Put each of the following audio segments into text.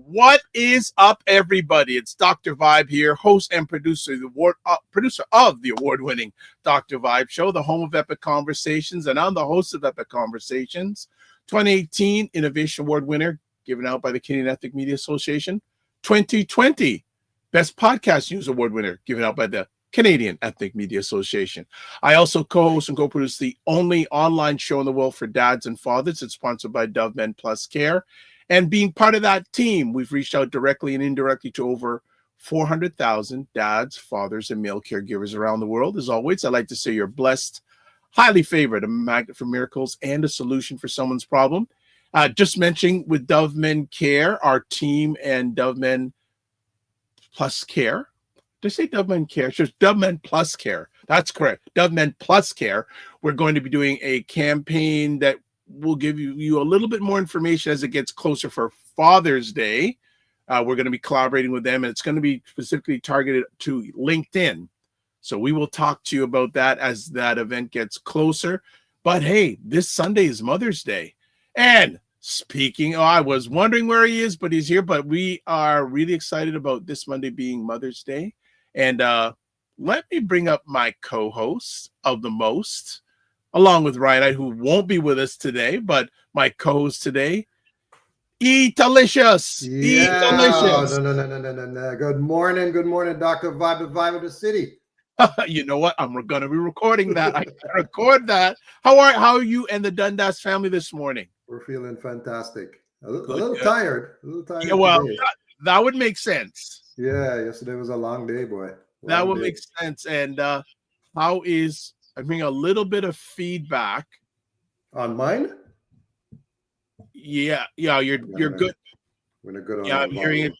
What is up, everybody? It's Dr. Vibe here, host and producer of the award-winning Dr. Vibe Show, the home of Epic Conversations, and I'm the host of Epic Conversations. 2018 Innovation Award winner, given out by the Canadian Ethnic Media Association. 2020 Best Podcast News Award winner, given out by the Canadian Ethnic Media Association. I also co-host and co-produce the only online show in the world for dads and fathers. It's sponsored by Dove Men Plus Care. And being part of that team, we've reached out directly and indirectly to over 400,000 dads, fathers, and male caregivers around the world. As always, I'd like to say you're blessed, highly favored, a magnet for miracles, and a solution for someone's problem. Just mentioning with Dove Men Care, our team, and Dove Men Plus Care. Did I say Dove Men Care? It's just Dove Men Plus Care. That's correct. Dove Men Plus Care. We're going to be doing a campaign that will give you a little bit more information as it gets closer for Father's Day. We're going to be collaborating with them, and it's going to be specifically targeted to LinkedIn. So we will talk to you about that as that event gets closer. But hey, this Sunday is Mother's Day. And speaking, I was wondering where he is, but he's here. But we are really excited about this Monday being Mother's Day. And let me bring up my co-host of the most, along with Ryan, who won't be with us today, but my co-host today, Eatalicious. Yeah. Eatalicious. No. Good morning, Dr. Vibe, the Vibe of the City. You know what? I'm going to be recording that. I can record that. How are you and the Dundas family this morning? We're feeling fantastic. A little tired. Yeah, well, that would make sense. Yeah, yesterday was a long day, boy. That would make sense. And how is... I'm hearing a little bit of feedback on mine. Yeah, you're good. I'm gonna go. Yeah, I'm hearing it.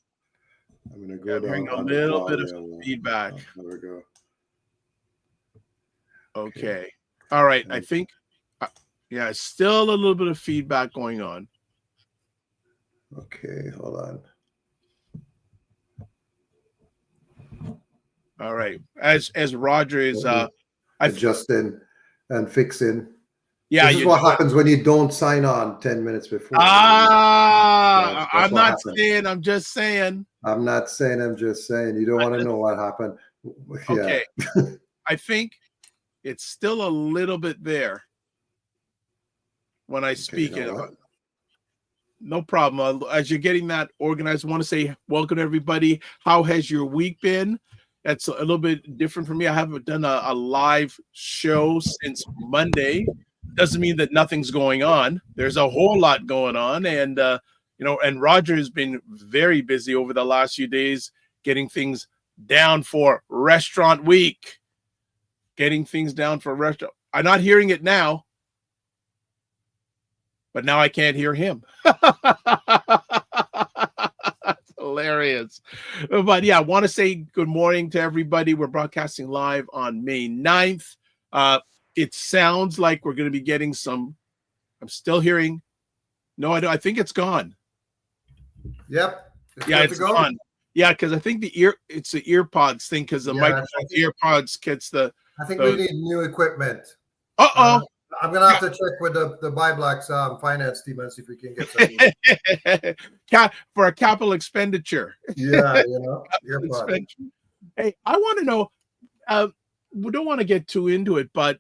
I'm gonna go. I'm hearing a little bit of feedback. There we go. Okay. All right. I think. Yeah, still a little bit of feedback going on. Okay, hold on. All right. As Roger is adjusting and fixing. Yeah, this is what happens when you don't sign on 10 minutes before. I'm not saying. I'm just saying. I'm not saying. I'm just saying. You don't want to know what happened. Okay. I think it's still a little bit there when I speak it. No problem. As you're getting that organized, I want to say welcome to everybody. How has your week been? That's a little bit different for me. I haven't done a live show since Monday. Doesn't mean that nothing's going on. There's a whole lot going on. And, and Roger has been very busy over the last few days getting things down for restaurant week. I'm not hearing it now, but now I can't hear him. Hilarious. But yeah, I want to say good morning to everybody. We're broadcasting live on May 9th. It sounds like we're going to be getting some. I'm still hearing. No, I think it's gone. Yep. It's gone. Yeah, because I think it's the earpods thing, because the microphone earpods gets the. I think we need new equipment. I'm gonna have to check with the ByBlacks finance team and see if we can get something for a capital expenditure. Yeah, Hey, I want to know. We don't want to get too into it, but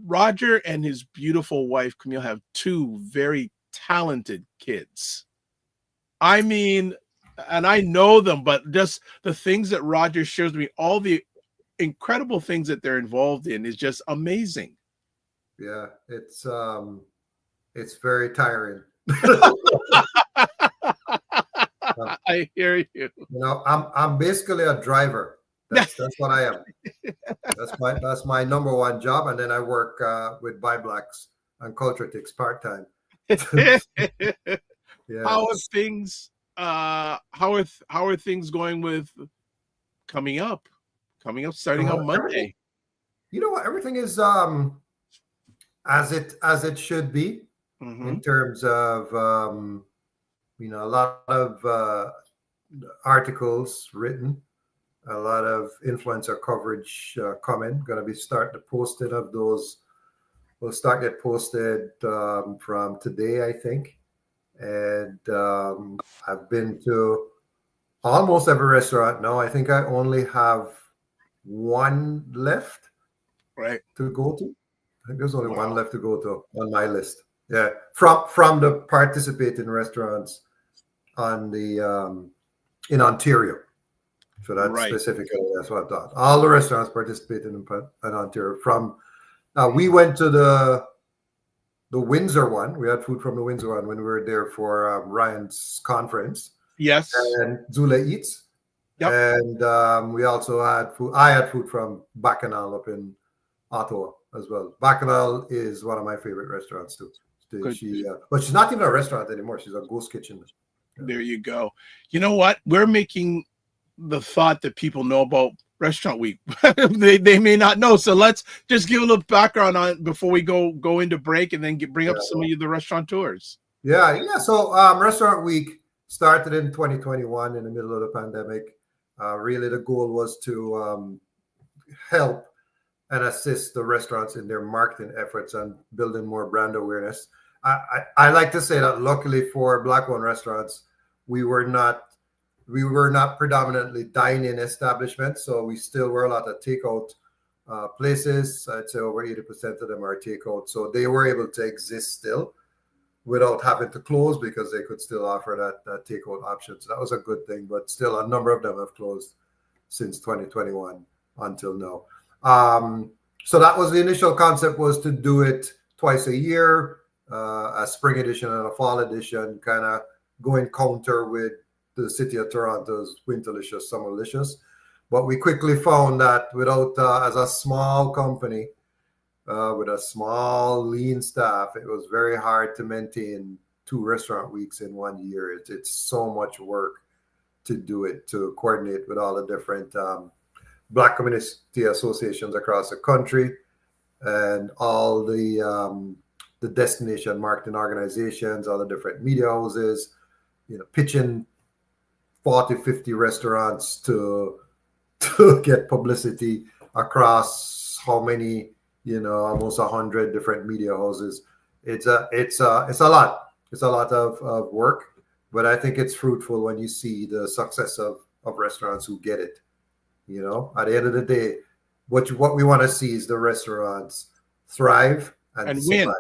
Roger and his beautiful wife Camille have two very talented kids. I mean, and I know them, but just the things that Roger shares with me, all the incredible things that they're involved in, is just amazing. Yeah, it's very tiring. I hear you. I'm basically a driver. That's what I am. That's my number one job, and then I work with ByBlacks and CultureTix part-time. Yeah. How are things? How are things going with coming up, starting on Monday? You know what? Everything is as it should be, in terms of a lot of articles written, a lot of influencer coverage coming. Going to be starting to post it of those. Will start get posted from today, I think. and I've been to almost every restaurant now. I think I only have one left to go to. I think there's only one left to go to on my list. Yeah, from the participating restaurants on the in Ontario. So that's specifically that's what I thought. All the restaurants participating in Ontario. From we went to the Windsor one. We had food from the Windsor one when we were there for Ryan's conference. Yes. And Zula Eats. Yep. And we also had food. I had food from Bacchanal up in Ottawa as well. Bacchanal is one of my favorite restaurants too. But she's not even a restaurant anymore. She's a ghost kitchen. Yeah. There you go. You know what? We're making the thought that people know about Restaurant Week. they may not know. So let's just give a little background on it before we go into break, and then bring up some of the restauranteurs. Yeah. So Restaurant Week started in 2021 in the middle of the pandemic. Really, the goal was to help and assist the restaurants in their marketing efforts and building more brand awareness. I like to say that luckily for Black-owned restaurants, we were not predominantly dine-in establishments, so we still were a lot of takeout places. I'd say over 80% of them are takeout, so they were able to exist still without having to close because they could still offer that takeout option. So that was a good thing, but still a number of them have closed since 2021 until now. So that was the initial concept, was to do it twice a year, a spring edition and a fall edition, kind of going counter with the city of Toronto's Winterlicious, Summerlicious. But we quickly found that without, as a small company, with a small, lean staff, it was very hard to maintain 2 restaurant weeks in 1 year. It's so much work to do it, to coordinate with all the different Black community associations across the country and all the destination marketing organizations, all the different media houses, pitching 40, 50 restaurants to get publicity across how many, almost 100 different media houses. It's a lot. It's a lot of work, but I think it's fruitful when you see the success of restaurants who get it. At the end of the day, what we want to see is the restaurants thrive and win. survive.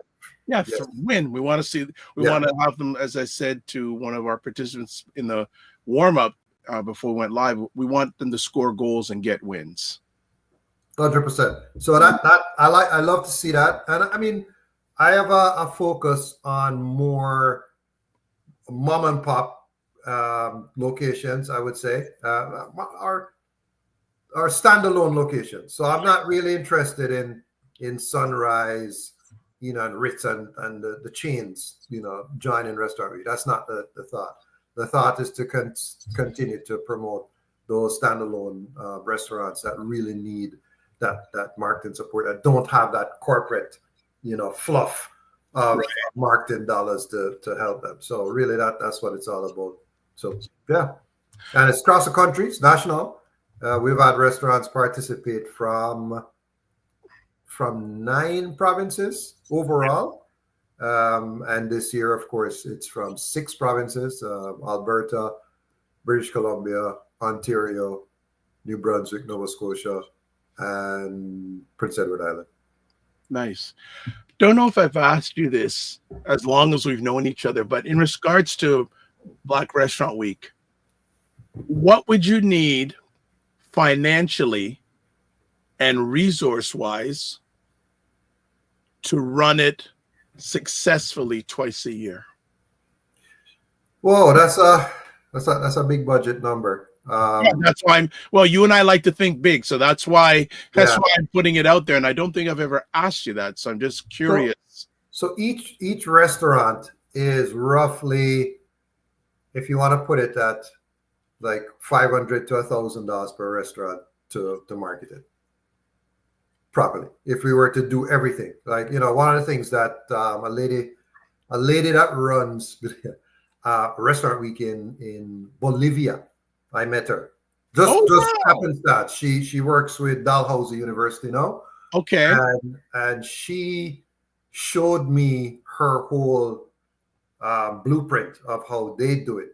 Yeah, yes. Win. We want to see. We want to have them, as I said to one of our participants in the warm up before we went live. We want them to score goals and get wins. 100%. So that I love to see that, and I mean, I have a focus on more mom and pop locations. I would say our standalone locations. So I'm not really interested in Sunrise, and Ritz and the chains, joining Restaurant Week. That's not the thought. The thought is to continue to promote those standalone restaurants that really need that marketing support, that don't have that corporate, fluff of marketing dollars to help them. So really that's what it's all about. So yeah, and it's across the country. It's national. We've had restaurants participate from 9 provinces overall. And this year, of course, it's from 6 provinces: Alberta, British Columbia, Ontario, New Brunswick, Nova Scotia, and Prince Edward Island. Nice. Don't know if I've asked you this as long as we've known each other, but in regards to Black Restaurant Week, what would you need financially and resource-wise to run it successfully twice a year? Whoa, that's a big budget number. That's why you and I like to think big, so that's why I'm putting it out there, and I don't think I've ever asked you that, so I'm just curious. So each restaurant is roughly, if you want to put it at like $500 to $1,000 per restaurant to market it properly. If we were to do everything, like, one of the things that a lady that runs Restaurant Week in Bolivia, I met her. Just happens that she works with Dalhousie University now. Okay. And she showed me her whole blueprint of how they do it,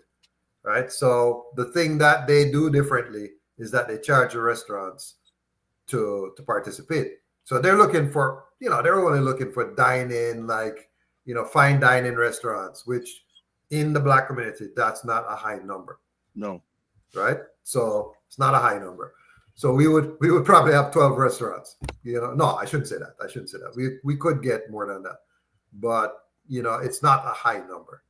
right? So the thing that they do differently is that they charge the restaurants to participate. So they're looking for, they're only looking for dine-in, like, fine dining restaurants, which in the Black community, that's not a high number. No. Right? So it's not a high number. So we would probably have 12 restaurants. No, I shouldn't say that. We could get more than that. But, it's not a high number.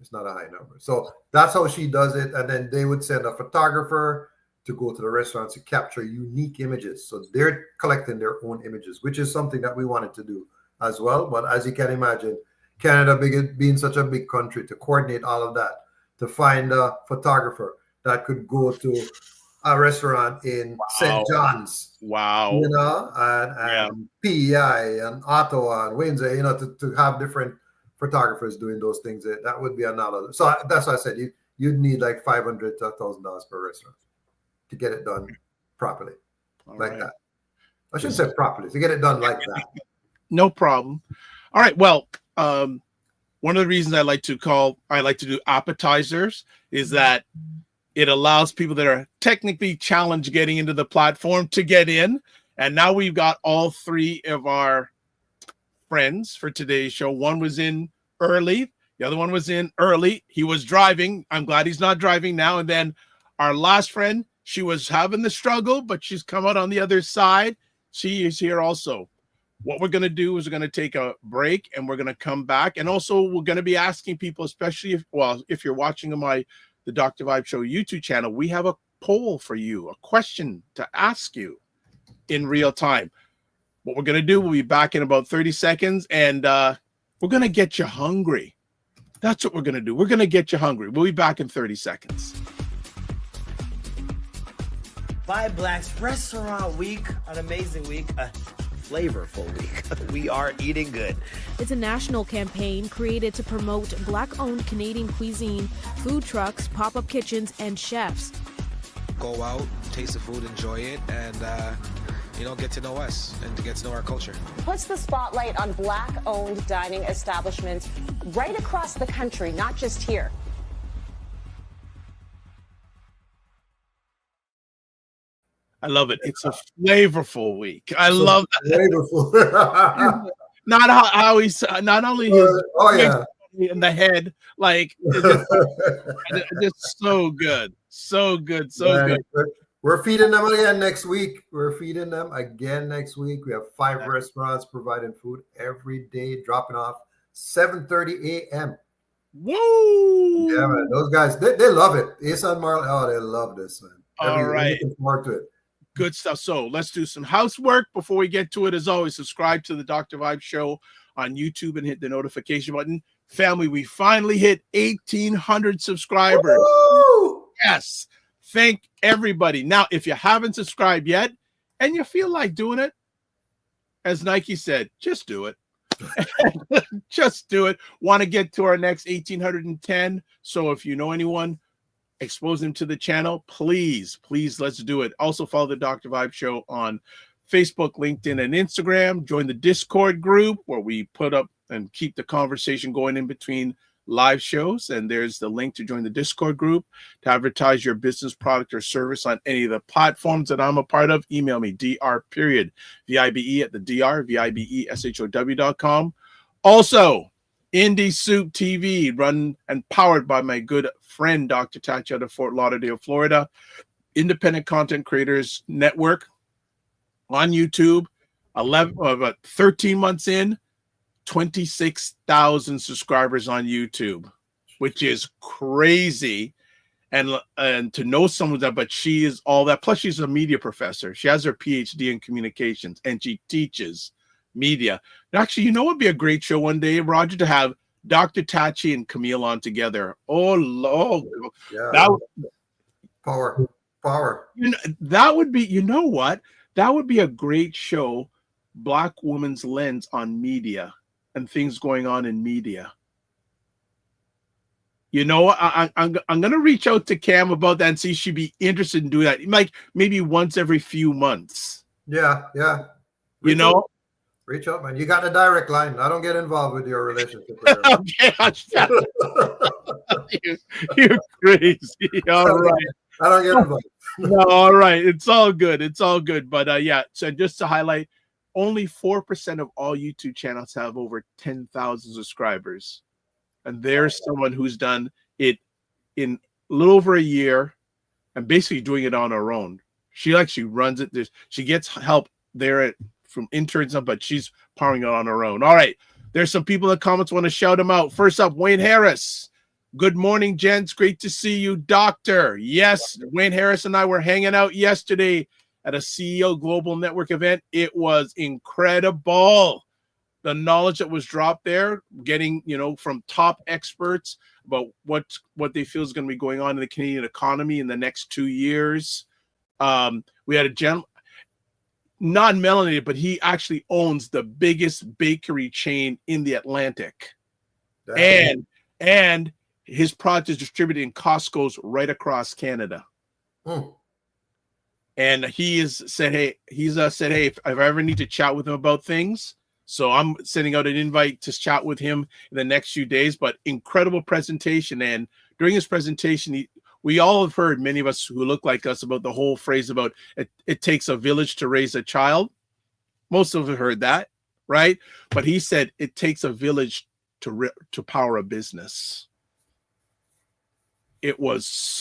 It's not a high number. So that's how she does it. And then they would send a photographer to go to the restaurants to capture unique images. So they're collecting their own images, which is something that we wanted to do as well. But as you can imagine, Canada being such a big country, to coordinate all of that, to find a photographer that could go to a restaurant in St. John's, and PEI and Ottawa and Windsor, to have different photographers doing those things. That would be another. So that's why I said you'd need like $500 to $1,000 per restaurant to get it done properly, that. I shouldn't say properly, to get it done like that. No problem. All right. Well, one of the reasons I like to do appetizers is that it allows people that are technically challenged getting into the platform to get in. And now we've got all three of our friends for today's show. One was in early. The other one was in early. He was driving. I'm glad he's not driving now. And then our last friend, she was having the struggle, but she's come out on the other side. She is here also. What we're going to do is we're going to take a break and we're going to come back. And also we're going to be asking people, especially if you're watching the Dr. Vibe Show YouTube channel, we have a poll for you, a question to ask you in real time. What we're going to do, we'll be back in about 30 seconds and we're going to get you hungry. That's what we're going to do. We're going to get you hungry. We'll be back in 30 seconds. ByBlacks Restaurant Week, an amazing week, a flavorful week. We are eating good. It's a national campaign created to promote Black-owned Canadian cuisine, food trucks, pop-up kitchens, and chefs. Go out, taste the food, enjoy it, and get to know us and to get to know our culture. Puts the spotlight on Black-owned dining establishments right across the country, not just here. I love it. It's a flavorful week. I love that. Flavorful. Not how he's not only his in the head, like it's just so good, so good, so good. We're feeding them again next week. We have 5 restaurants providing food every day, dropping off 7:30 a.m. Woo! Yeah, man. Those guys, they love it. Asa and Marley, they love this, man. All right. Looking forward to it. Good stuff. So let's do some housework before we get to it. As always, subscribe to the Dr. Vibe Show on YouTube and hit the notification button. Family, we finally hit 1,800 subscribers. Woo! Yes. Thank everybody. Now, if you haven't subscribed yet and you feel like doing it, as Nike said, just do it. Just do it. Want to get to our next 1,810. So if you know anyone, expose them to the channel, please let's do it. Also follow the Dr. Vibe Show on Facebook, LinkedIn, and Instagram. Join the Discord group where we put up and keep the conversation going in between live shows, and there's the link to join the Discord group to advertise your business, product, or service on any of the platforms that I'm a part of. Email me dr.vibe@thedr.com. Also, Indie Soup TV, run and powered by my good friend, Dr. Tachi, out of Fort Lauderdale, Florida. Independent Content Creators Network on YouTube. 13 months in, 26,000 subscribers on YouTube, which is crazy. And to know someone that, but she is all that. Plus, she's a media professor. She has her PhD in communications, and she teaches media. Actually, what would be a great show one day, Roger, to have Dr. Tachi and Camille on together. Oh, Lord. Yeah. Power. That would be, what? That would be a great show, Black Woman's Lens on media and things going on in media. I'm going to reach out to Cam about that and see if she'd be interested in doing that. Like maybe once every few months. Yeah. Reach out, man. You got the direct line. I don't get involved with your relationship. With her. Okay, you're crazy. All right. I don't get involved. No, all right. It's all good. It's all good. But yeah, so just to highlight, only 4% of all YouTube channels have over 10,000 subscribers. And there's someone who's done it in a little over a year and basically doing it on her own. She actually runs it. She gets help there from interns, but she's powering it on her own. All right. There's some people in the comments want to shout them out. First up, Wayne Harris. Good morning, gents. Great to see you, Doctor. Yes, Wayne Harris and I were hanging out yesterday at a CEO Global Network event. It was incredible. The knowledge that was dropped there, getting, from top experts about what they feel is going to be going on in the Canadian economy in the next 2 years. We had a gentleman, not melanated, but he actually owns the biggest bakery chain in the Atlantic. And his product is distributed in Costco's right across Canada. And he's said, hey, if I ever need to chat with him about things, so I'm sending out an invite to chat with him in the next few days. But incredible presentation. And during his presentation, we all have heard, many of us who look like us, about the whole phrase about it takes a village to raise a child. Most of us have heard that, right? But he said it takes a village to power a business. It was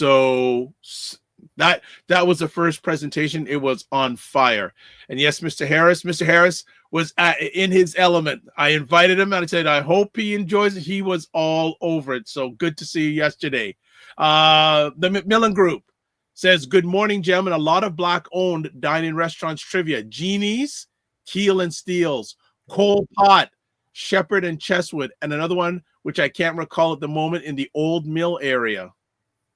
that was the first presentation. It was on fire. And yes, Mr. Harris was in his element. I invited him and I said, I hope he enjoys it. He was all over it. So good to see you yesterday. The McMillan Group says, good morning, gentlemen. A lot of Black-owned dining restaurants trivia. Jeannie's, Keel and Steele's, Cole Pot, Shepherd and Chesswood, and another one, which I can't recall at the moment, in the Old Mill area.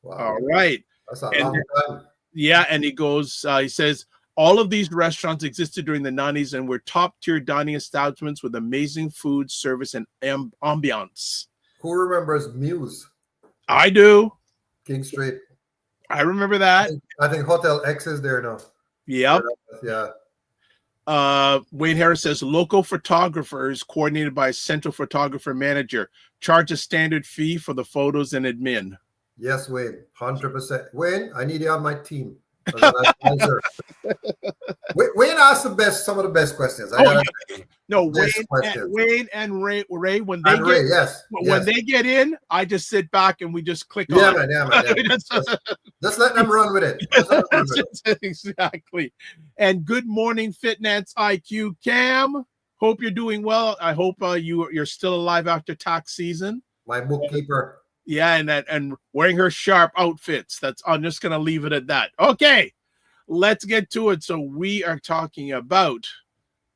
Wow. All right. That's a long time. Yeah, and he goes, he says, all of these restaurants existed during the 90s and were top-tier dining establishments with amazing food, service, and ambiance. Who remembers Muse? I do. King Street. I remember that. I think Hotel X is there now. Yep. Yeah. Wayne Harris says, local photographers coordinated by a central photographer manager charge a standard fee for the photos and admin. Yes, Wayne, 100%. Wayne, I need you on my team. Wayne asked some of the best questions. Wayne and Ray, when they get in, I just sit back and we just click on. Man. Just let them run with it. Exactly. And good morning, Fitness IQ Cam. Hope you're doing well. I hope you're still alive after tax season. My bookkeeper. Yeah, and wearing her sharp outfits. I'm just gonna leave it at that. Okay, let's get to it. So we are talking about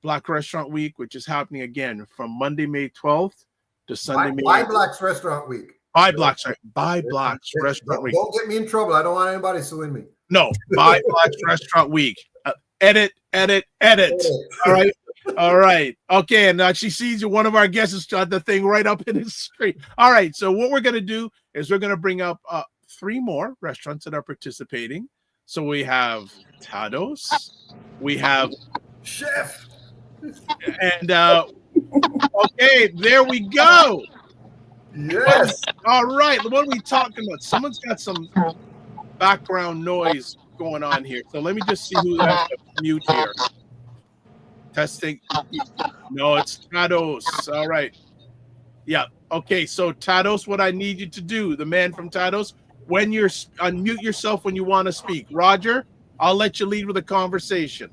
Black Restaurant Week, which is happening again from Monday, May 12th to Sunday, May 18th. ByBlacks Restaurant Week. ByBlacks Restaurant Week. Don't get me in trouble. I don't want anybody suing me. No, ByBlacks Restaurant Week. Edit. All right. Okay. And she sees one of our guests has got the thing right up in his screen. All right. So what we're going to do is we're going to bring up 3 more restaurants that are participating. So we have Tados. We have Chef. And okay, there we go. Yes. All right. What are we talking about? Someone's got some background noise going on here. So let me just see who has to mute here. Testing. No, it's Tados. All right. Yeah. Okay. So Tados, what I need you to do, the man from Tados, when you're unmute yourself when you want to speak. Roger, I'll let you lead with a conversation.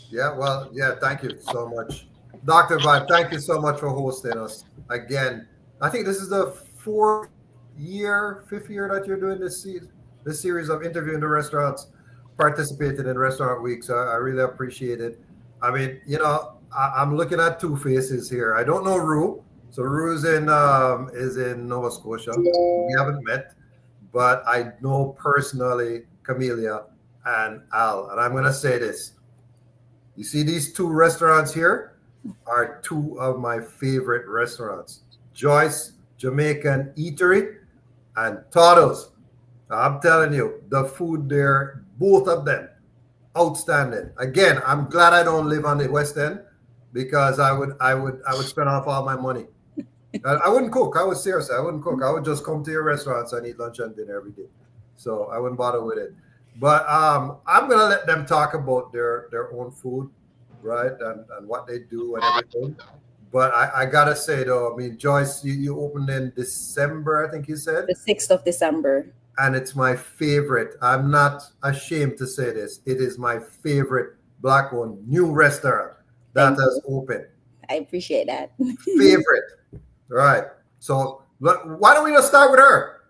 Yeah. Well, yeah. Thank you so much, Dr. Vibe. Thank you so much for hosting us again. I think this is the 5th year that you're doing this series of interviewing the restaurants participated in Restaurant Week. So I really appreciate it. I mean, I'm looking at 2 faces here. I don't know Rue. So Rue is in Nova Scotia. We haven't met, but I know personally Camellia and Al. And I'm going to say this. You see these 2 restaurants here are 2 of my favorite restaurants. Joyce Jamaican Eatery and Tados. I'm telling you, the food there, both of them, outstanding. Again, I'm glad I don't live on the West End because I would spend off all my money. I wouldn't cook. I would seriously, I wouldn't cook. I would just come to your restaurants and eat lunch and dinner every day. So I wouldn't bother with it. But I'm gonna let them talk about their own food, right, and what they do and everything. But I gotta say though, I mean, Joyce, you opened in December, I think you said, The 6th of December. and it's my favorite. I'm not ashamed to say this. It is my favorite black-owned new restaurant that Thank has you. opened. I appreciate that. Favorite. Right. So why don't we just start with her?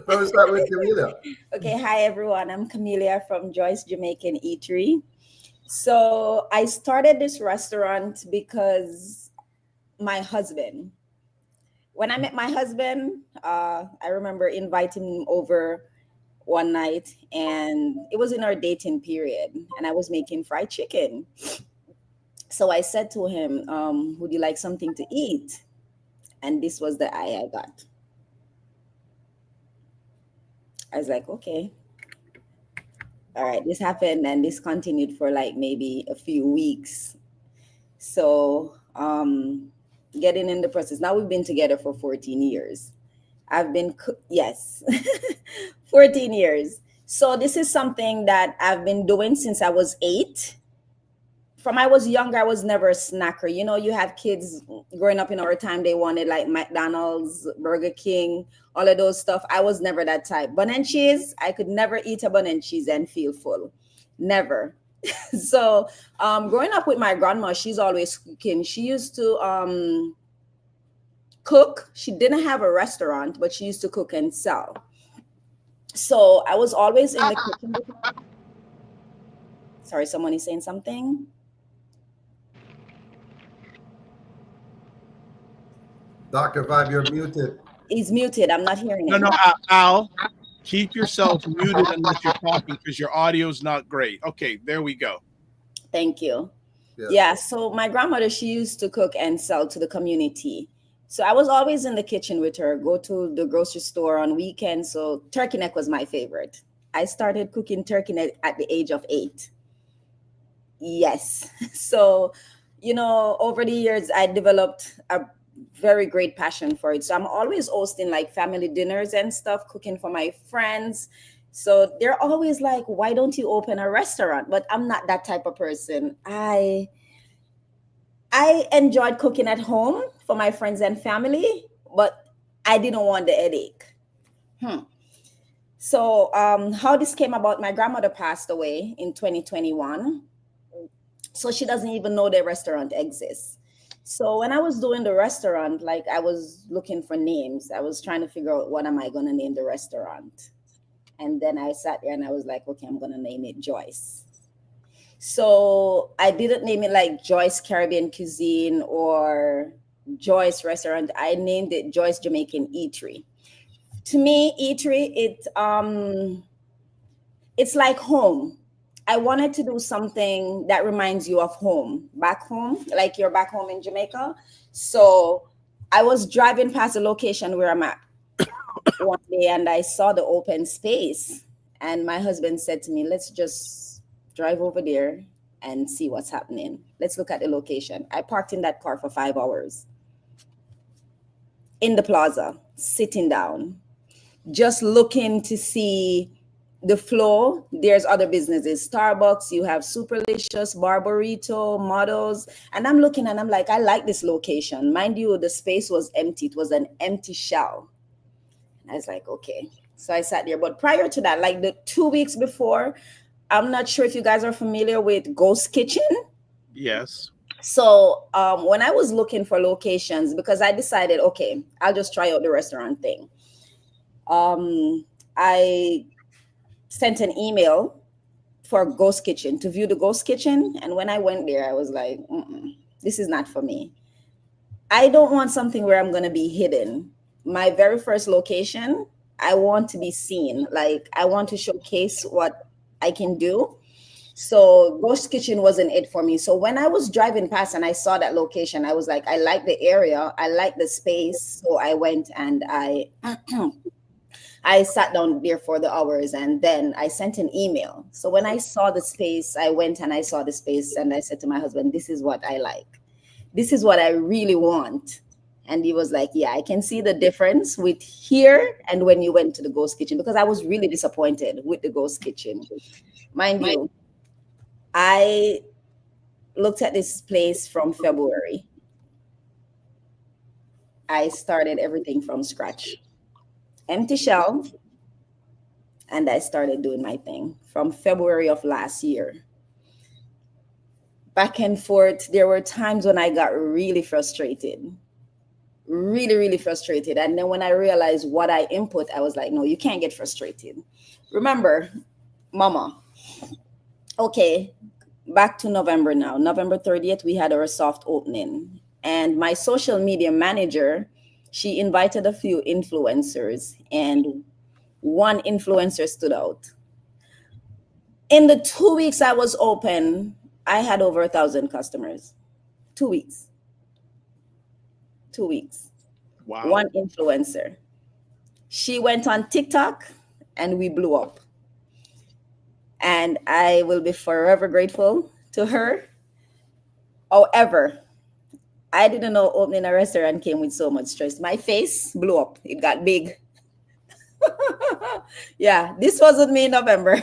Let me start with Camila. Okay, hi everyone. I'm Camelia from Joyce Jamaican Eatery. So I started this restaurant because my husband, when I met my husband, I remember inviting him over one night, and it was in our dating period, and I was making fried chicken. So I said to him, would you like something to eat? And this was the eye I got. I was like, okay. All right, this happened, and this continued for like maybe a few weeks. So getting in the process. Now we've been together for 14 years. Yes, 14 years. So this is something that I've been doing since I was 8. From I was younger, I was never a snacker. You know, you have kids growing up in our time, they wanted like McDonald's, Burger King, all of those stuff. I was never that type. Bun and cheese, I could never eat a bun and cheese and feel full. Never. So growing up with my grandma, she's always cooking. She used to cook. She didn't have a restaurant, but she used to cook and sell. So I was always in the kitchen. Sorry, someone is saying something. Dr. Vibe, you're muted. He's muted. I'm not hearing No, him. no, Al, keep yourself muted unless you're talking because your audio's not great. Okay, there we go. Thank you. Yeah. Yeah, so my grandmother, she used to cook and sell to the community. So I was always in the kitchen with her, go to the grocery store on weekends. So turkey neck was my favorite. I started cooking turkey neck at the age of 8. Yes. So, you know, over the years, I developed a very great passion for it. So I'm always hosting like family dinners and stuff, cooking for my friends. So they're always like, why don't you open a restaurant? But I'm not that type of person. I enjoyed cooking at home for my friends and family, but I didn't want the headache. So how this came about, my grandmother passed away in 2021. So she doesn't even know the restaurant exists. So when I was doing the restaurant, like I was looking for names. I was trying to figure out what am I going to name the restaurant. And then I sat there and I was like, okay, I'm going to name it Joyce. So I didn't name it like Joyce Caribbean Cuisine or Joyce Restaurant. I named it Joyce Jamaican Eatery. To me, eatery, it's like home. I wanted to do something that reminds you of home, back home, like you're back home in Jamaica. So I was driving past a location where I'm at one day and I saw the open space. And my husband said to me, let's just drive over there and see what's happening. Let's look at the location. I parked in that car for 5 hours in the plaza, sitting down, just looking to see the flow. There's other businesses, Starbucks, you have Superlicious, Barbarito, Models. And I'm looking and I'm like, I like this location. Mind you, the space was empty. It was an empty shell. And I was like, okay. So I sat there. But prior to that, like the 2 weeks before, I'm not sure if you guys are familiar with Ghost Kitchen. Yes. So when I was looking for locations, because I decided, okay, I'll just try out the restaurant thing. I sent an email for Ghost Kitchen to view the Ghost Kitchen. And when I went there, I was like, this is not for me. I don't want something where I'm going to be hidden. My very first location, I want to be seen. Like I want to showcase what I can do. So Ghost Kitchen wasn't it for me. So when I was driving past and I saw that location, I was like, I like the area. I like the space. So I went and I sat down there for the hours and then I sent an email. So when I saw the space, I went and I saw the space and I said to my husband, this is what I like. this is what I really want. And he was like, yeah, I can see the difference with here and when you went to the ghost kitchen, because I was really disappointed with the ghost kitchen. Mind you, I looked at this place from February. I started everything from scratch. Empty shell. And I started doing my thing from February of last year. Back and forth, there were times when I got really frustrated. Really, really frustrated. And then when I realized what I input, I was like, no, you can't get frustrated. Remember, Mama, okay, back to November now. November 30th, we had our soft opening. And my social media manager, she invited a few influencers, and one influencer stood out. In the 2 weeks I was open, I had over 1,000 customers. 2 weeks. 2 weeks. Wow. One influencer. She went on TikTok and we blew up. And I will be forever grateful to her. However, I didn't know opening a restaurant came with so much stress. My face blew up. It got big. Yeah, this wasn't me in November.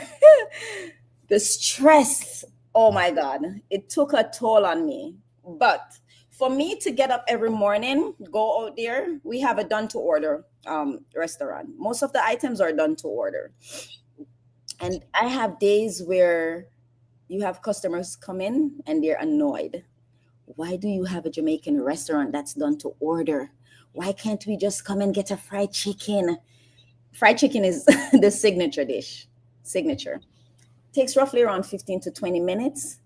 The stress, oh my God, it took a toll on me. But for me to get up every morning, go out there, we have a done to order restaurant. Most of the items are done to order. And I have days where you have customers come in and they're annoyed. Why do you have a Jamaican restaurant that's done to order? Why can't we just come and get a fried chicken? Fried chicken is the signature dish. Signature. Takes roughly around 15 to 20 minutes.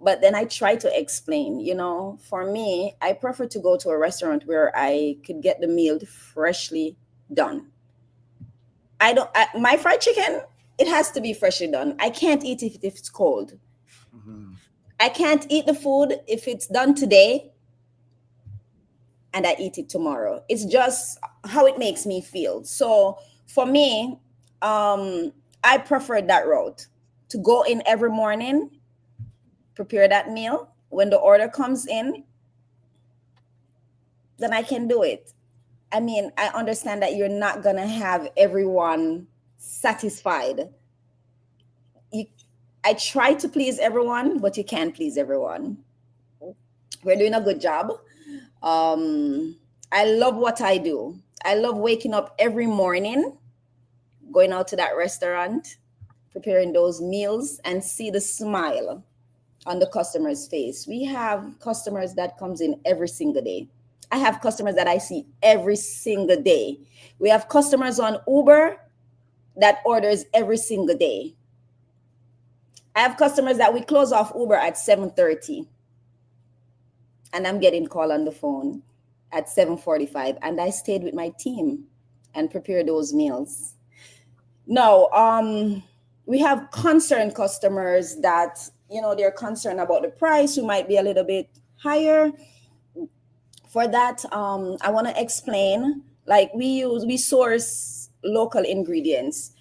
But then I try to explain, you know, for me, I prefer to go to a restaurant where I could get the meal freshly done. My fried chicken, it has to be freshly done. I can't eat it if it's cold. Mm-hmm. I can't eat the food if it's done today and I eat it tomorrow. It's just how it makes me feel. So for me, I prefer that route, to go in every morning, prepare that meal. When the order comes in, then I can do it. I mean, I understand that you're not going to have everyone satisfied. I try to please everyone, but you can't please everyone. We're doing a good job. I love what I do. I love waking up every morning, going out to that restaurant, preparing those meals, and see the smile on the customer's face. We have customers that comes in every single day. I have customers that I see every single day. We have customers on Uber that orders every single day. I have customers that we close off Uber at 7:30. And I'm getting call on the phone at 7:45. And I stayed with my team and prepared those meals. Now, we have concerned customers that, you know, they're concerned about the price, who might be a little bit higher. For that, I want to explain, like we source local ingredients.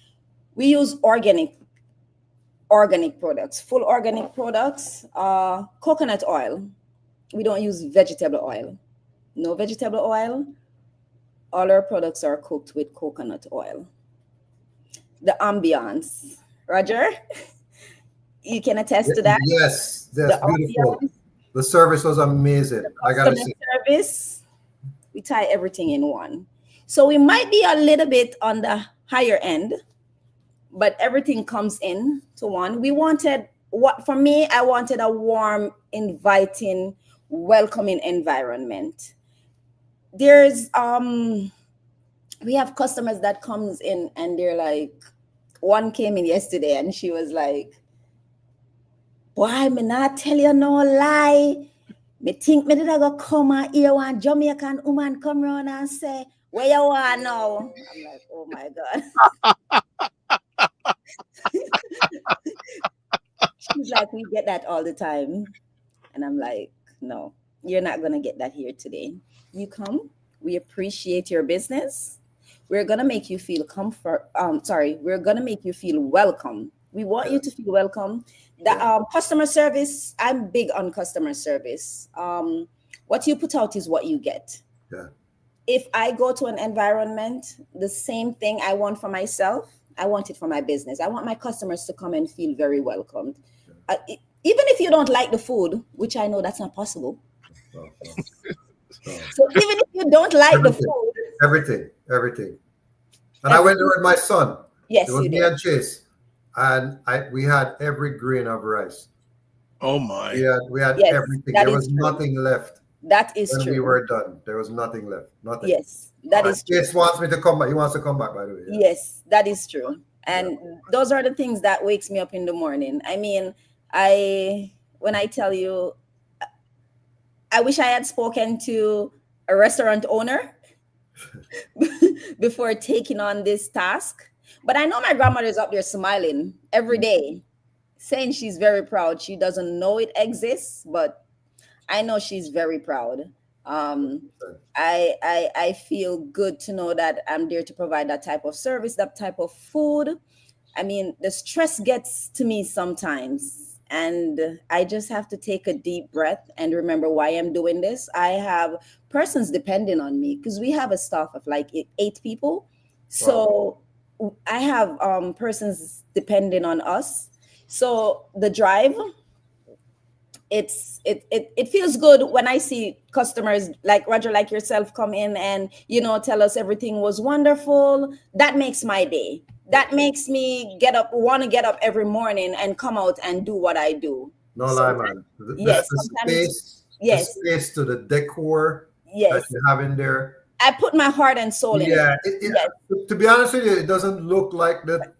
We use organic products, full organic products, coconut oil. We don't use vegetable oil. No vegetable oil. All our products are cooked with coconut oil. The ambiance, Roger, you can attest to that. Yes, that's beautiful. Ambiance, the service was amazing. I gotta say, service, we tie everything in one. So we might be a little bit on the higher end, but everything comes in to one. We wanted, for me, I wanted a warm, inviting, welcoming environment. There's we have customers that comes in and they're like, one came in yesterday and she was like, boy, me not tell you no lie. Me think me did I go come out here, one Jamaican woman come around and say, where you are now? I'm like, oh my God. She's like, we get that all the time. And I'm like, no, you're not going to get that here today. You come, we appreciate your business. We're going to make you feel we're going to make you feel welcome. We want you to feel welcome. The customer service, I'm big on customer service. what you put out is what you get. Yeah. If I go to an environment, the same thing I want for myself, I want it for my business. I want my customers to come and feel very welcomed. Even if you don't like the food, which I know that's not possible. Oh. So even if you don't like the food. Everything. And I went there with my son. Yes, it was you me did. and Chase. And we had every grain of rice. Oh my. We had Yes, everything. that There is was true. nothing left. That is When true. we were done, there was nothing left. Nothing. Yes, that is true. Chase wants me to come back. He wants to come back, by the way. Yeah. Yes, that is true. And those are the things that wakes me up in the morning. I mean, when I tell you, I wish I had spoken to a restaurant owner before taking on this task. But I know my grandmother's up there smiling every day, saying she's very proud. She doesn't know it exists, but I know she's very proud. I feel good to know that I'm there to provide that type of service, that type of food. I mean, the stress gets to me sometimes, and I just have to take a deep breath and remember why I'm doing this. I have persons depending on me because we have a staff of like 8 people. So I have persons depending on us. So the drive, it feels good when I see customers like Roger, like yourself, come in and tell us everything was wonderful. That makes my day. That makes me want to get up every morning and come out and do what I do. No lie, man. Yes, The space to the decor that you have in there. I put my heart and soul in it. Yes. To be honest with you, it doesn't look like the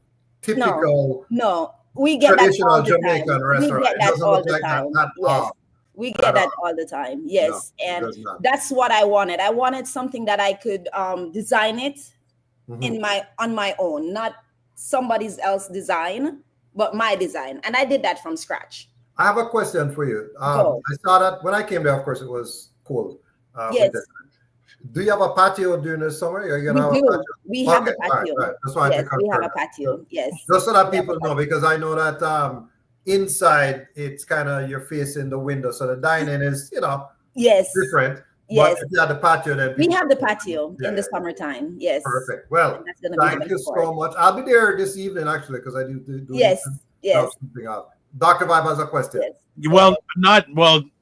typical. No. We get that all the Jamaican time. restaurant. We get that all the time. Yes. We get that all the time. Yes. And that's what I wanted. I wanted something that I could design it on my own, not somebody else's design, but my design. And I did that from scratch. I have a question for you. I saw that when I came there, of course, it was cold. Yes. Do you have a patio during the summer? We have a patio. Right. That's why we have a patio. Yes. Just so that people know, because I know that inside it's kind of you're facing the window, so the dining is different. Yes. But if you have the patio, then we have the patio in the summertime. Yes. Perfect. Well, thank you so much. I'll be there this evening actually because I do. Yes. Something up. Dr. Vibe has a question. Yes.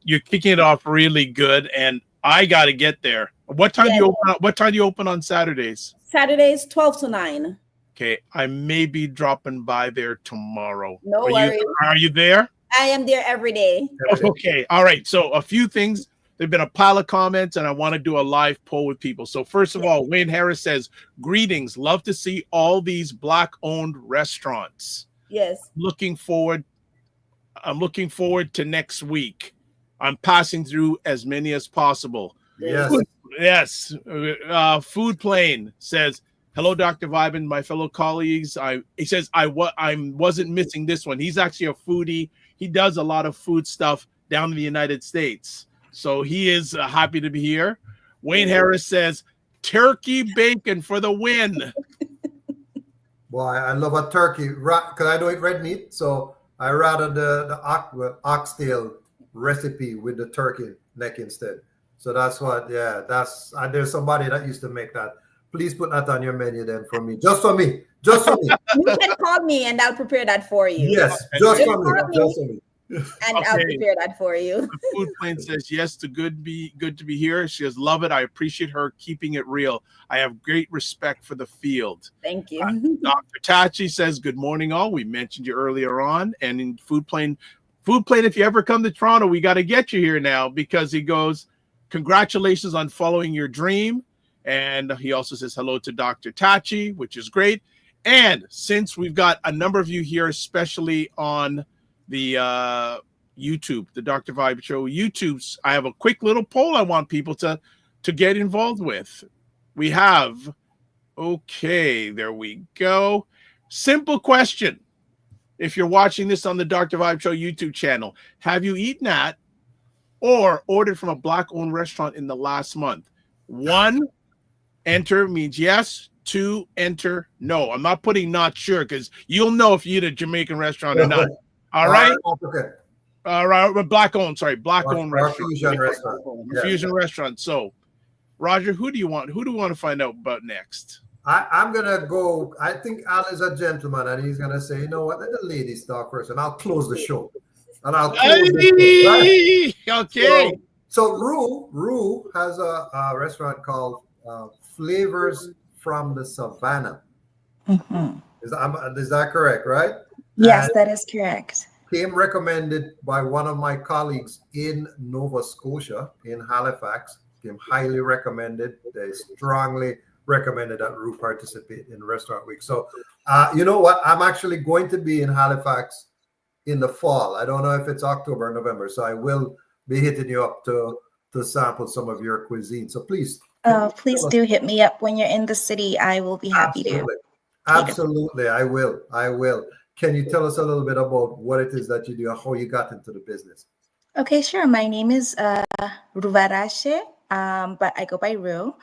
You're kicking it off really good, and I got to get there. What time do you open? What time do you open on Saturdays? Saturdays 12 to 9. Okay, I may be dropping by there tomorrow. No worries. Are you there? I am there every day. Okay, all right. So a few things. There've been a pile of comments, and I want to do a live poll with people. So first of all, Wayne Harris says, "Greetings. Love to see all these Black-owned restaurants. Yes. I'm looking forward to next week. I'm passing through as many as possible." Yes. Food Plane says, "Hello, Dr. Vibe and my fellow colleagues." He says, I wasn't missing this one. He's actually a foodie. He does a lot of food stuff down in the United States. So he is happy to be here. Wayne Harris says, "Turkey bacon for the win." Well, I love a turkey because I don't eat red meat. So I rather the oxtail recipe with the turkey neck instead. So that's what, there's somebody that used to make that. Please put that on your menu then for me. Just for me. You can call me and I'll prepare that for you. Yes, just for me. And I'll prepare that for you. The Food Plane says, "Yes, good to be here." She says, "Love it. I appreciate her keeping it real. I have great respect for the field." Thank you. Dr. Tachi says, "Good morning, all. We mentioned you earlier on." And in Food Plane, if you ever come to Toronto, we got to get you here now, because he goes, "Congratulations on following your dream." And he also says hello to Dr. Tachi, which is great. And since we've got a number of you here, especially on the YouTube, the Dr. Vibe Show YouTubes, I have a quick little poll I want people to get involved with. We have, there we go. Simple question. If you're watching this on the Dr. Vibe Show YouTube channel, have you eaten at or ordered from a Black-owned restaurant in the last month? 1, enter means yes. 2, enter no. I'm not putting not sure, because you'll know if you eat a Jamaican restaurant or not. All right. Okay. Black owned. Sorry, black owned Or restaurant. fusion restaurant. Yeah. Fusion restaurant. So, Roger, who do you want to find out about next? I'm gonna go. I think Al is a gentleman, and he's gonna say, you know what, let the ladies talk first, and I'll close the show. And I'll close the show, right? Okay. So Rue has a restaurant called Flavors from the Savannah. Mm-hmm. Is that correct, right? Yes, And that is correct. came recommended by one of my colleagues in Nova Scotia, in Halifax. Came highly recommended. They strongly recommended that Rue participate in Restaurant Week. So, you know what? I'm actually going to be in Halifax in the fall. I don't know if it's October or November. So I will be hitting you up to sample some of your cuisine. So please. Please do hit me up when you're in the city. I will be happy to. Absolutely. I will. Can you tell us a little bit about what it is that you do and how you got into the business? Okay, sure. My name is Ruvarashe, but I go by Ru.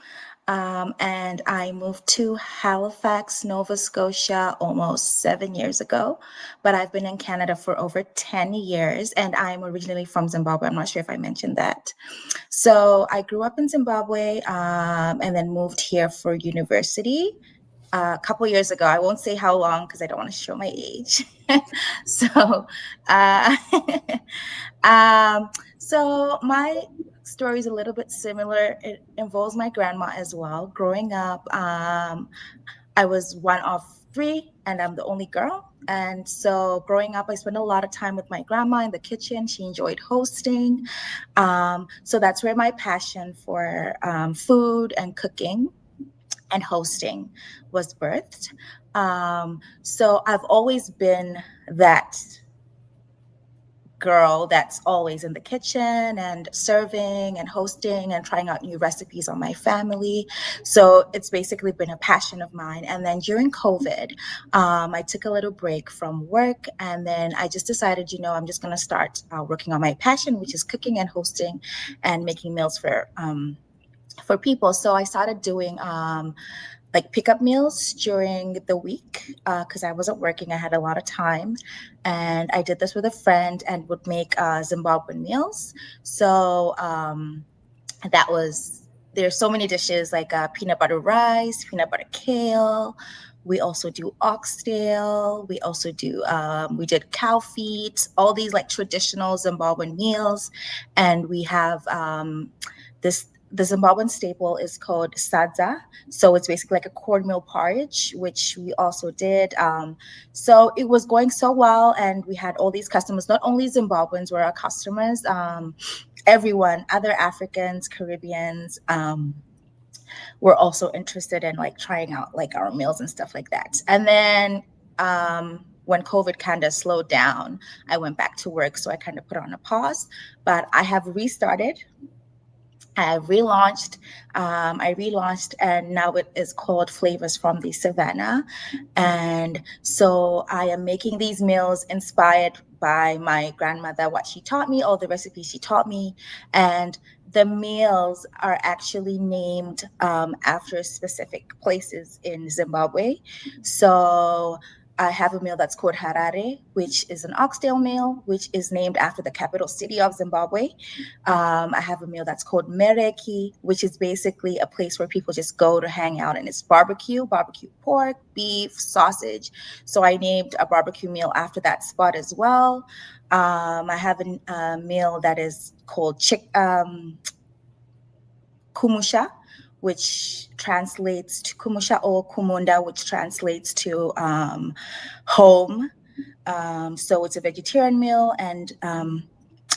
And I moved to Halifax, Nova Scotia almost 7 years ago, but I've been in Canada for over 10 years, and I'm originally from Zimbabwe. I'm not sure if I mentioned that. So I grew up in Zimbabwe and then moved here for university a couple years ago. I won't say how long because I don't want to show my age. So my story is a little bit similar. It involves my grandma as well. Growing up, I was one of 3 and I'm the only girl. And so growing up, I spent a lot of time with my grandma in the kitchen. She enjoyed hosting. So that's where my passion for food and cooking and hosting was birthed. So I've always been that girl that's always in the kitchen and serving and hosting and trying out new recipes on my family. So it's basically been a passion of mine. And then during COVID, I took a little break from work, and then I just decided, I'm just going to start working on my passion, which is cooking and hosting and making meals for people. So I started doing like pickup meals during the week because I wasn't working. I had a lot of time, and I did this with a friend and would make Zimbabwean meals. So there's so many dishes like peanut butter rice, peanut butter kale. We also do oxtail. We also do, we did cow feet, all these like traditional Zimbabwean meals. And we have the Zimbabwean staple is called sadza. So it's basically like a cornmeal porridge, which we also did. So it was going so well. And we had all these customers, not only Zimbabweans were our customers, everyone, other Africans, Caribbeans, were also interested in like trying out like our meals and stuff like that. And then when COVID kind of slowed down, I went back to work. So I kind of put on a pause, but I have restarted. I relaunched, and now it is called Flavors from the Savannah. And so I am making these meals inspired by my grandmother, what she taught me, all the recipes she taught me. And the meals are actually named after specific places in Zimbabwe. So I have a meal that's called Harare, which is an oxtail meal, which is named after the capital city of Zimbabwe. I have a meal that's called Mereki, which is basically a place where people just go to hang out, and it's barbecue pork, beef, sausage. So I named a barbecue meal after that spot as well. I have a meal that is called Kumusha, which translates to Kumusha or Kumunda, which translates to home. So it's a vegetarian meal, and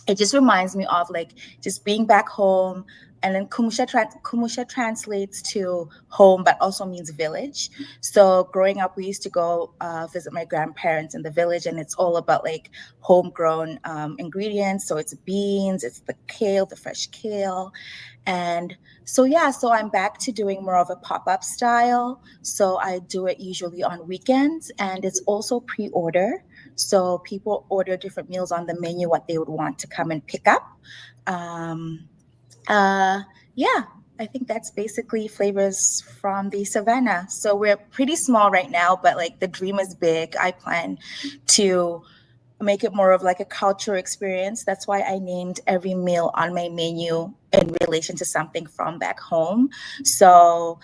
it just reminds me of like just being back home. And then Kumusha translates to home, but also means village. So growing up, we used to go visit my grandparents in the village, and it's all about like homegrown ingredients. So it's beans, it's the kale, the fresh kale. And so I'm back to doing more of a pop-up style. So I do it usually on weekends, and it's also pre-order. So people order different meals on the menu, what they would want to come and pick up. I think that's basically Flavors from the Savannah. So we're pretty small right now, but like the dream is big. I plan to make it more of like a cultural experience. That's why I named every meal on my menu in relation to something from back home. So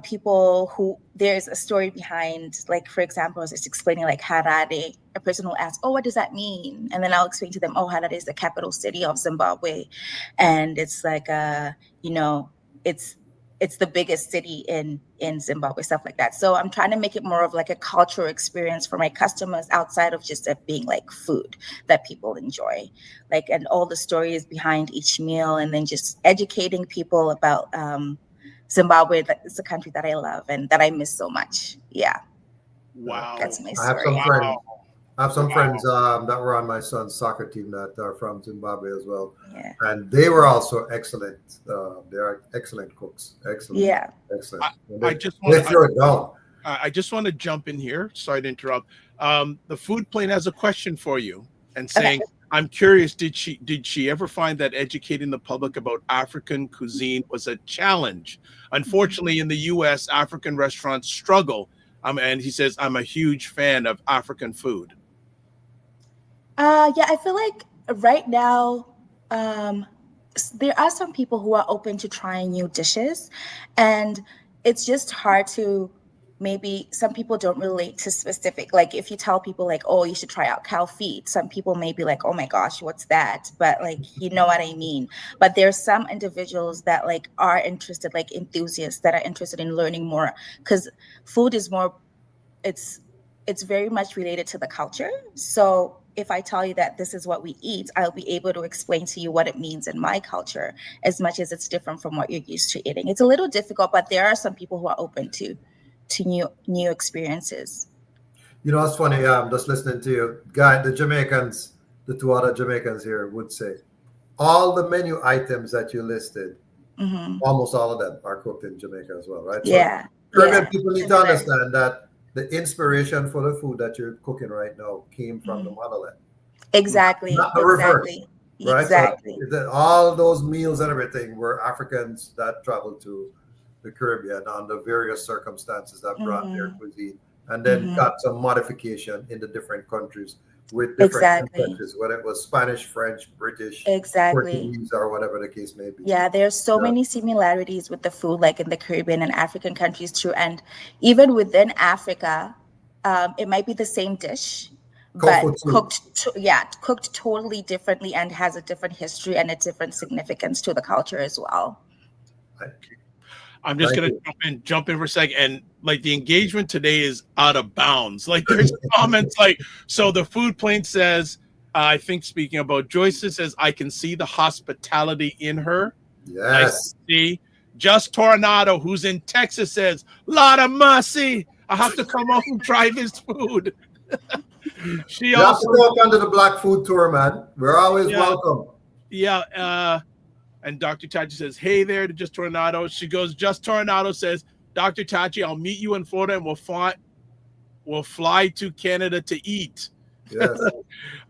people who there's a story behind, like for example, I was just explaining like Harare. A person will ask, "Oh, what does that mean?" And then I'll explain to them, "Oh, Harare is the capital city of Zimbabwe, and it's like you know, it's the biggest city in Zimbabwe," stuff like that. So I'm trying to make it more of like a cultural experience for my customers outside of just it being like food that people enjoy, like, and all the stories behind each meal, and then just educating people about Zimbabwe. That is a country that I love and that I miss so much. Yeah. Wow. That's my I have story. some friends. I have some friends that were on my son's soccer team that are from Zimbabwe as well, and they were also excellent. They are excellent cooks. Excellent. Yeah. Excellent. I just want to throw it down. I just want to jump in here. Sorry to interrupt. The food plane has a question for you and saying, I'm curious, did she ever find that educating the public about African cuisine was a challenge? Unfortunately, in the US, African restaurants struggle. And he says, I'm a huge fan of African food. Yeah, I feel like right now, there are some people who are open to trying new dishes, and it's just hard to, maybe some people don't relate to specific, like if you tell people like, oh, you should try out cow feet, some people may be like, oh my gosh, what's that? But like, you know what I mean? But there's some individuals that like are interested, like enthusiasts that are interested in learning more, because food is more, it's very much related to the culture. So if I tell you that this is what we eat, I'll be able to explain to you what it means in my culture, as much as it's different from what you're used to eating. It's a little difficult, but there are some people who are open to new experiences. You know, it's funny. Just listening to you, guy. The Jamaicans, the two other Jamaicans here would say, all the menu items that you listed, almost all of them are cooked in Jamaica as well, right? Yeah. So Caribbean people need to understand that the inspiration for the food that you're cooking right now came from the motherland. Exactly. Not the reverse. Right? Exactly. So all those meals and everything were Africans that traveled to the Caribbean under various circumstances that brought their cuisine, and then got some modification in the different countries with different countries, whether it was Spanish, French, British, Portuguese, or whatever the case may be. Yeah, there's so many similarities with the food, like in the Caribbean and African countries too. And even within Africa, it might be the same dish, but cooked totally differently and has a different history and a different significance to the culture as well. I'm just going to jump in for a second. And like the engagement today is out of bounds. Like there's comments like, so the food plane says, I think speaking about Joyce says, I can see the hospitality in her. Yes. I see. Just Tornado, who's in Texas, says, lot of mercy. I have to come out and try this food. She you also have to walk under the Black Food Tour, man. We're always welcome. Yeah. And Dr. Tachi says, hey there to Just Tornado. She goes, Just Tornado says, Dr. Tachi, I'll meet you in Florida and we'll fly to Canada to eat. Yes.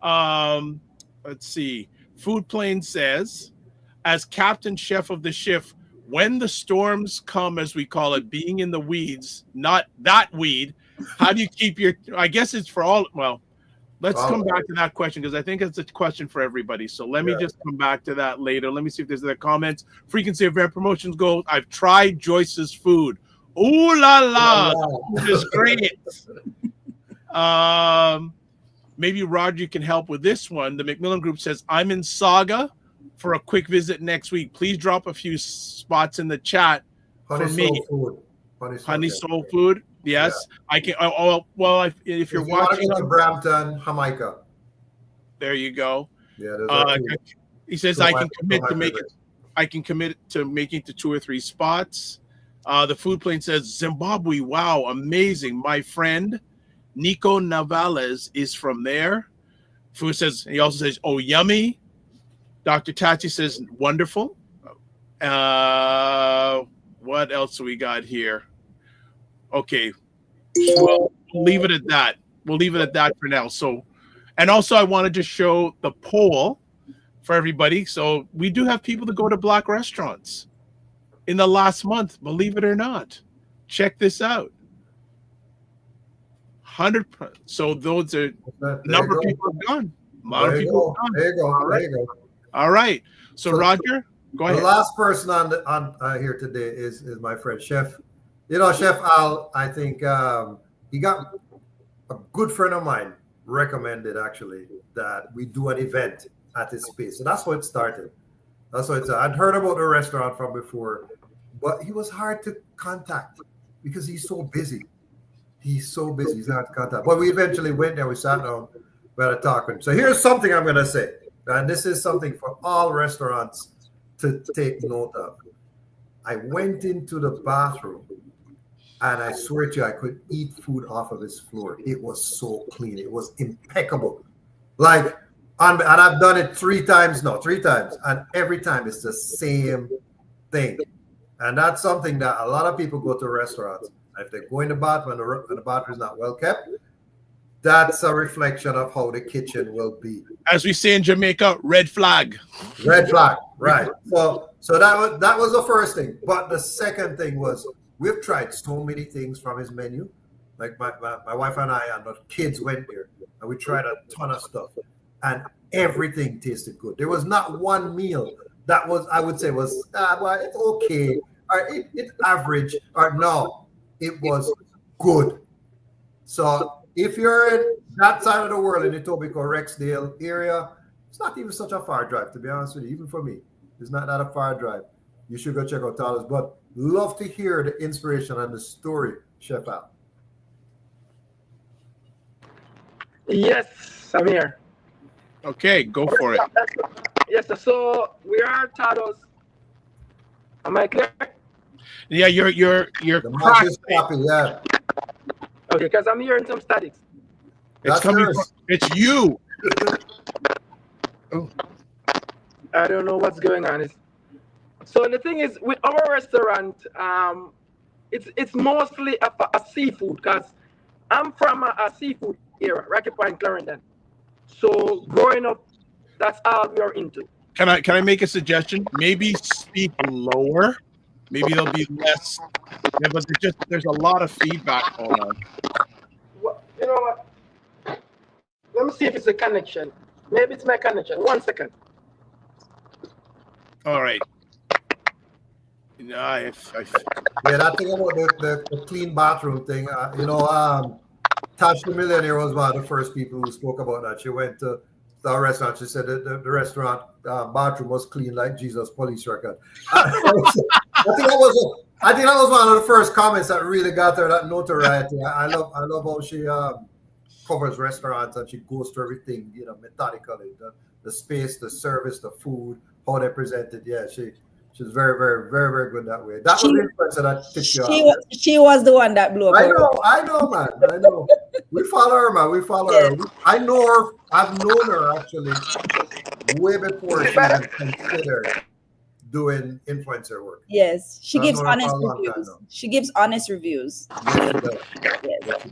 Let's see. Food Plane says, as captain chef of the shift, when the storms come, as we call it, being in the weeds, not that weed, how do you keep your, I guess it's for all, well, let's come back to that question because I think it's a question for everybody. So let me just come back to that later. Let me see if there's other comments. Frequency of event promotions goes, I've tried Joyce's food. Ooh la la. Food is great. Maybe Roger can help with this one. The Macmillan Group says, I'm in Saga for a quick visit next week. Please drop a few spots in the chat for me. Honey soul food. Yes, I can. If you're watching to Brampton, Jamaica, there you go. Yeah, he says I can commit to make it. I can commit to making it to 2 or 3 spots. The food plane says Zimbabwe. Wow, amazing. My friend Nico Navales is from there. Food says he also says, oh, yummy. Dr. Tachi says wonderful. What else do we got here? Okay, well, we'll leave it at that. We'll leave it at that for now. So, and also I wanted to show the poll for everybody. So we do have people that go to Black restaurants in the last month, believe it or not. Check this out. 100. So those are There number you of go. people have gone. A lot of There you people go. have gone. There you go. All right. There you go. All right. So Roger, go The ahead. last person on here today is my friend Chef. You know, Chef Al. I think he got a good friend of mine recommended actually that we do an event at his space. So that's how it started. That's what it's. I'd heard about the restaurant from before, but he was hard to contact because he's so busy. He's so busy. He's hard to contact. But we eventually went there. We sat down. We had a talk with him. So here's something I'm going to say, and this is something for all restaurants to take note of. I went into the bathroom, and I swear to you, I could eat food off of his floor. It was so clean. It was impeccable. Like, and I've done it 3 times now, 3 times, and every time it's the same thing. And that's something that a lot of people go to restaurants. If they go in the bathroom and the bathroom is not well kept, that's a reflection of how the kitchen will be. As we say in Jamaica, red flag. Red flag, right? So that was the first thing. But the second thing was we've tried so many things from his menu. Like my wife and I and the kids went there, and we tried a ton of stuff, and everything tasted good. There was not one meal that was, I would say, was well, it's okay, or it's average, or no, it was good. So if you're in that side of the world in the Etobicoke, Rexdale area, it's not even such a far drive, to be honest with you. Even for me, it's not that a far drive. You should go check out Tyler's. But love to hear the inspiration and the story, Chef Al. Yes, I'm here. Okay, go for it. Yes, so we are Tados. Am I clear? Yeah, you're The mic is copy, yeah. Okay, because I'm hearing some statics. It's coming from, it's you. Oh. I don't know what's going on. So the thing is, with our restaurant, it's mostly a seafood, because I'm from a seafood era, Rocky Point, Clarendon. So growing up, that's all we are into. Can I make a suggestion? Maybe speak lower. Maybe there'll be less. Yeah, but there's a lot of feedback going on. Well, you know what? Let me see if it's a connection. Maybe it's my connection. 1 second. All right. Yeah, that thing about the clean bathroom thing. Tash the Millionaire was one of the first people who spoke about that. She went to the restaurant. She said that the restaurant bathroom was clean like Jesus' police record. I think that was one of the first comments that really got her that notoriety. I love how she covers restaurants and she goes through everything, methodically. The space, the service, the food, how they present it. Yeah, she's very, very, very, very good that way. That was the influence that tipped you off. She was the one that blew up. I know, man. I know. We follow her, man. We follow her. I know her. I've known her actually way before she even considered doing influencer work. Yes, she gives honest reviews. She gives honest reviews. Yes, she does. Yes.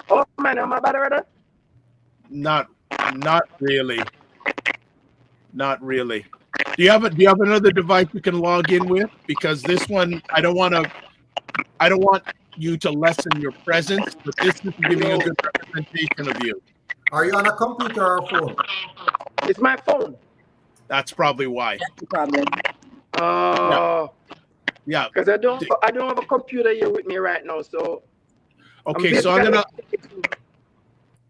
Oh man, am I better? Not really. Not really. Do you have another device you can log in with? Because this one, I don't want you to lessen your presence, but this is giving a good representation of you. Are you on a computer or a phone? It's my phone. That's probably why. That's the problem. Yeah. Because I don't have a computer here with me right now, so. Okay, so I'm gonna.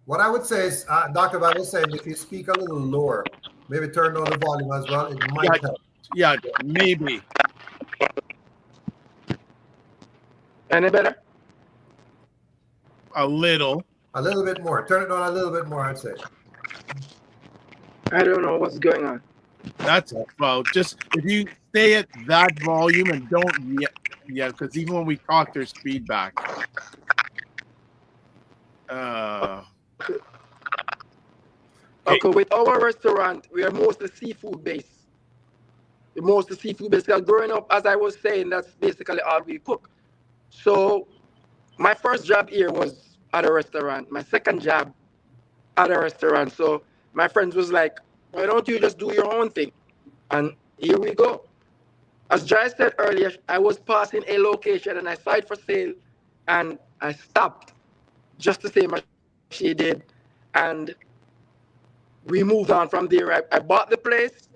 What I would say is, Dr. Bob was saying, if you speak a little lower, maybe turn down the volume as well. It might help. Yeah, maybe. Any better? A little. A little bit more. Turn it down a little bit more, I'd say. I don't know what's going on. That's well. Just if you stay at that volume and don't because even when we talk, there's feedback. Okay, with our restaurant, we are mostly seafood based. Because growing up, as I was saying, that's basically all we cook. So my first job here was at a restaurant. My second job at a restaurant. So my friends was like, why don't you just do your own thing? And here we go. As Jai said earlier, I was passing a location and I saw it for sale and I stopped. just the same as she did. And we moved on from there. I bought the place,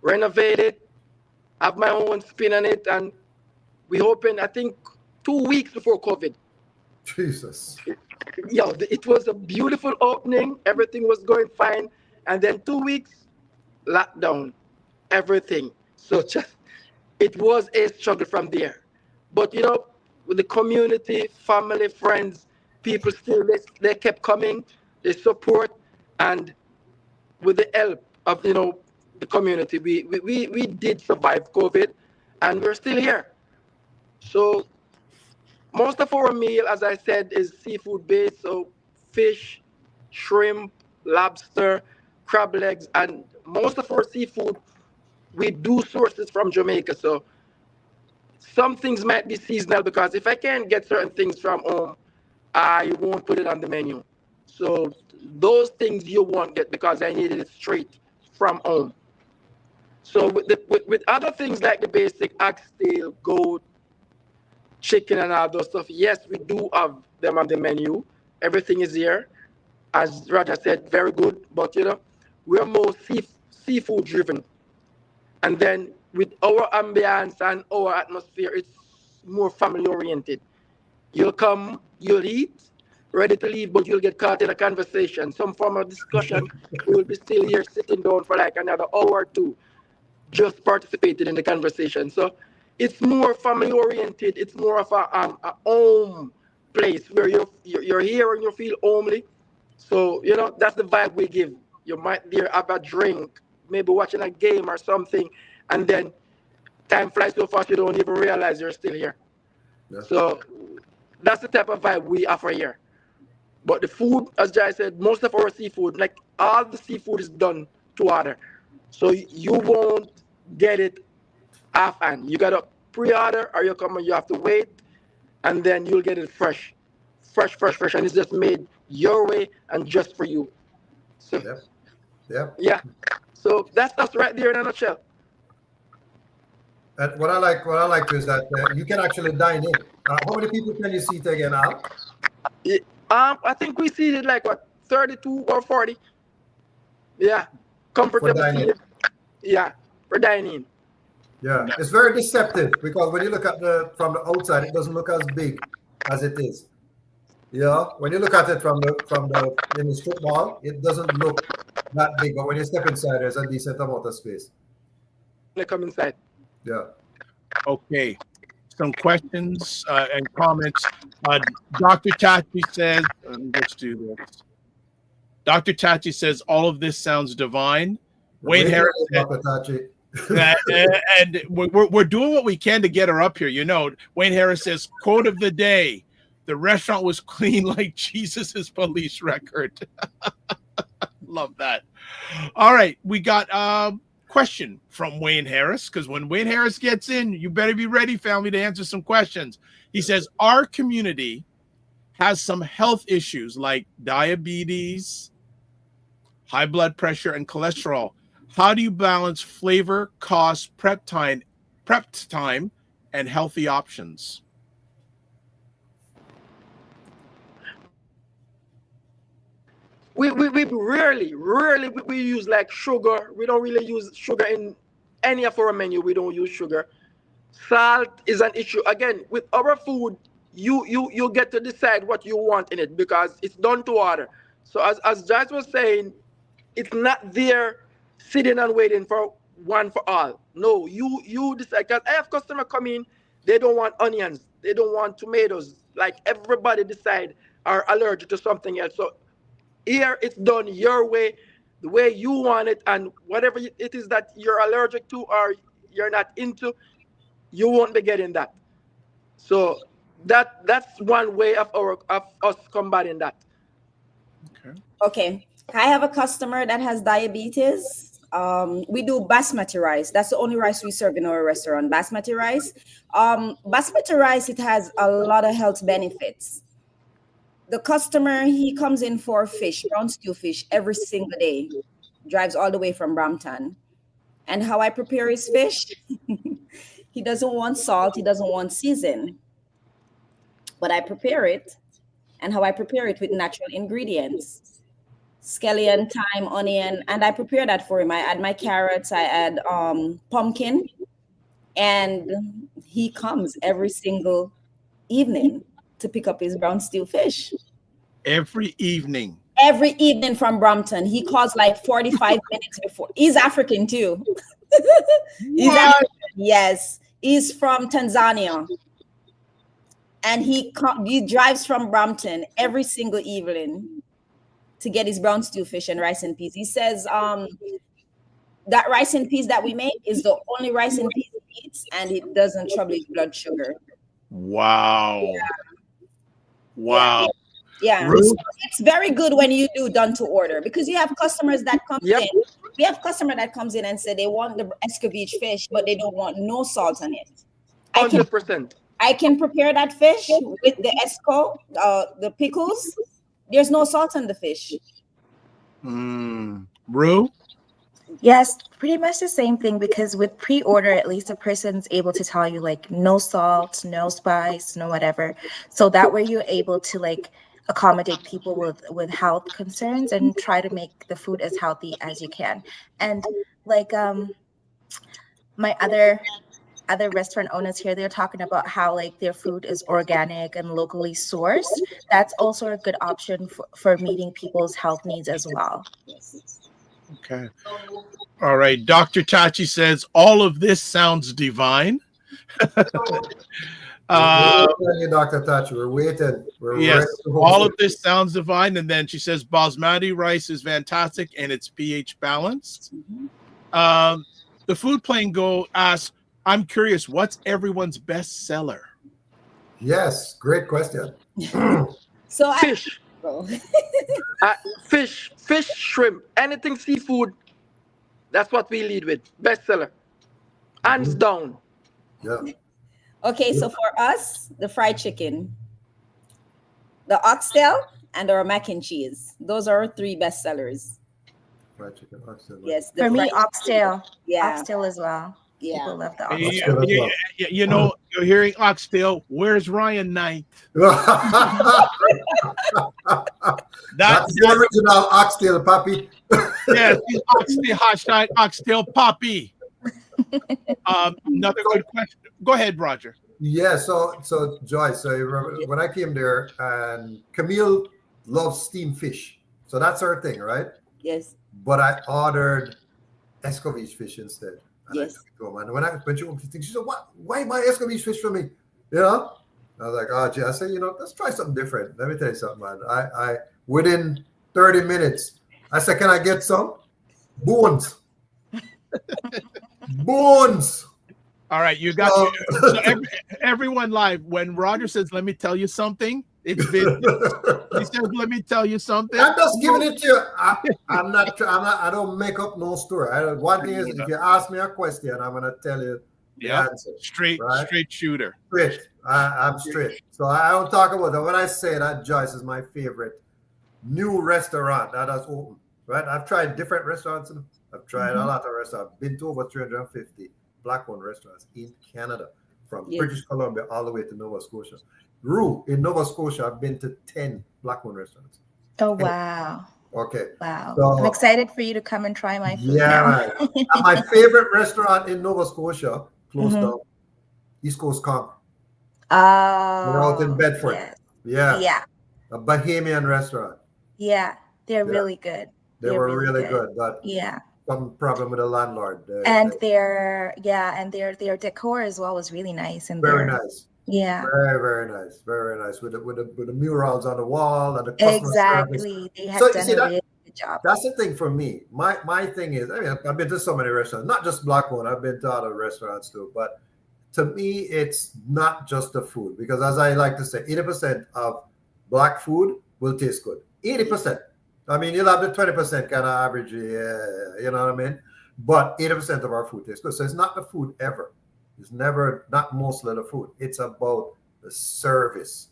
renovated, have my own spin on it, and we opened, I think, 2 weeks before COVID. Jesus. Yeah, it was a beautiful opening. Everything was going fine. And then 2 weeks, lockdown, everything. So just, it was a struggle from there. But, you know, with the community, family, friends, people still, they kept coming, they support, and with the help of, you know, the community, we did survive COVID, and we're still here. So most of our meal, as I said, is seafood based. So fish, shrimp, lobster, crab legs, and most of our seafood, we do source it from Jamaica. So some things might be seasonal, because if I can't get certain things from home, I won't put it on the menu. So those things you won't get because I needed it straight from home. So with other things like the basic oxtail, goat, chicken, and all those stuff, yes, we do have them on the menu. Everything is here. As Roger said, very good. But, you know, we're more seafood driven. And then with our ambience and our atmosphere, it's more family oriented. You'll come, you'll eat, ready to leave, but you'll get caught in a conversation, some form of discussion. We will be still here sitting down for like another hour or two, just participating in the conversation. So it's more family oriented. It's more of a home place where you're here and you feel homely. So, you know, that's the vibe we give. You might there have a drink, maybe watching a game or something, and then time flies so fast you don't even realize you're still here. Yeah. So that's the type of vibe we offer here. But the food, as Jai said, most of our seafood, like all the seafood is done to order. So you won't get it offhand. You got to pre-order, or you come and you have to wait, and then you'll get it fresh. Fresh. And it's just made your way and just for you. So, yeah. So that's us right there in a nutshell. And what I like is that you can actually dine in. How many people can you seat again, Al? I think we seated like 32 or 40. Yeah, comfortable seated. Yeah, for dining. Yeah, it's very deceptive, because when you look at from the outside, it doesn't look as big as it is. Yeah, when you look at it from the in the strip mall, it doesn't look that big, but when you step inside, there's a decent amount of space. They come inside. Yeah. Okay. Some questions and comments. Dr. Tachi says, let's do this. Dr. Tachi says, all of this sounds divine. Wayne Harris said, and we're doing what we can to get her up here. You know, Wayne Harris says, quote of the day, the restaurant was clean like Jesus's police record. Love that. All right. We got question from Wayne Harris, because when Wayne Harris gets in, you better be ready, family, to answer some questions. He says, our community has some health issues like diabetes, high blood pressure, and cholesterol. How do you balance flavor, cost, prep time, and healthy options? We rarely we use like sugar. We don't really use sugar in any of our menu. We don't use sugar. Salt is an issue. Again, with our food, you get to decide what you want in it, because it's done to order. So as Jazz was saying, it's not there sitting and waiting for one for all. No, you decide. Because I have customers come in, they don't want onions, they don't want tomatoes. Like everybody decide are allergic to something else. So here it's done your way, the way you want it, and whatever it is that you're allergic to or you're not into, you won't be getting that. So that's one way of us combating that. Okay. I have a customer that has diabetes. We do basmati rice. That's the only rice we serve in our restaurant, basmati rice. Basmati rice, it has a lot of health benefits. The customer, he comes in for fish, brown stew fish, every single day. Drives all the way from Brampton. And how I prepare his fish, he doesn't want salt, he doesn't want season. But I prepare it, and how I prepare it with natural ingredients. Scallion, thyme, onion, and I prepare that for him. I add my carrots, I add pumpkin, and he comes every single evening to pick up his brown stew fish. Every evening. Every evening from Brampton. He calls like 45 minutes before. He's African too. He's African. Yes. He's from Tanzania. And he drives from Brampton every single evening to get his brown stew fish and rice and peas. He says that rice and peas that we make is the only rice and peas he eats, and it doesn't trouble his blood sugar. Wow. Yeah. Wow. Yeah. So it's very good when you do done to order, because you have customers that come in. We have customer that comes in and say they want the escovitch fish, but they don't want no salt on it. 100%. I can prepare that fish with the esco, the pickles. There's no salt on the fish. Rue? Yes, pretty much the same thing, because with pre-order, at least a person's able to tell you like no salt, no spice, no whatever. So that way you're able to like accommodate people with health concerns and try to make the food as healthy as you can. And like my other restaurant owners here, they're talking about how like their food is organic and locally sourced. That's also a good option for meeting people's health needs as well. Okay. All right. Dr. Tachi says all of this sounds divine. Dr. Tachi, we're waiting. Yes, all of this sounds divine. And then she says basmati rice is fantastic and it's pH balanced. The Food Plane Go asks, I'm curious, what's everyone's best seller? Yes, great question. So fish. Fish, shrimp, anything seafood. That's what we lead with. Bestseller. Hands down. Yeah. Okay, so for us, the fried chicken, the oxtail, and our mac and cheese. Those are our 3 best sellers. Fried chicken, oxtail. Yes. For me, oxtail. Yeah. Oxtail as well. Yeah. People love the oxtail. You know, you're hearing oxtail. Where's Ryan Knight? That's the original oxtail, Poppy. Yes, oxtail, oxtail Poppy. Another good question. Go ahead, Roger. Yeah, so Joyce, so you remember when I came there, and Camille loves steamed fish. So that's her thing, right? Yes. But I ordered escovitch fish instead. And yes. When she said, why buy escovitch fish for me? You know? I was like, oh, gee. I said, let's try something different. Let me tell you something, man. I within 30 minutes, I said, can I get some? Bones. Bones. All right, you got so everyone live. When Roger says, let me tell you something, it's been he says, let me tell you something. I'm just giving it to you. I don't make up no story. One thing is, if you ask me a question, I'm gonna tell you the answer. Straight shooter. Straight. I'm straight. So I don't talk about that. When I say that Joyce is my favorite new restaurant that has opened, right? I've tried different restaurants. I've tried a lot of restaurants. Been to over 350 Black-owned restaurants in Canada, from British Columbia all the way to Nova Scotia. In Nova Scotia, I've been to 10 Black-owned restaurants. Oh, wow. Okay. Wow. So, I'm excited for you to come and try my food. Yeah. And my favorite restaurant in Nova Scotia closed down. East Coast Conk. Oh. Out in Bedford. Yes. Yeah. Yeah. A Bahamian restaurant. Yeah. They're really good. They were really good. But some problem with the landlord. Their decor as well was really nice. And very nice. Yeah. Very, very nice. Very nice. With the murals on the wall and the customer service. They have done a really good job. That's the thing for me. My thing is, I've been to so many restaurants, not just Black-owned. I've been to other restaurants too. But to me, it's not just the food, because as I like to say, 80% of Black food will taste good. 80%. I mean, you'll have the 20% kind of average, you know what I mean? But 80% of our food tastes good. So it's not the food ever. It's never, not mostly the food. It's about the service.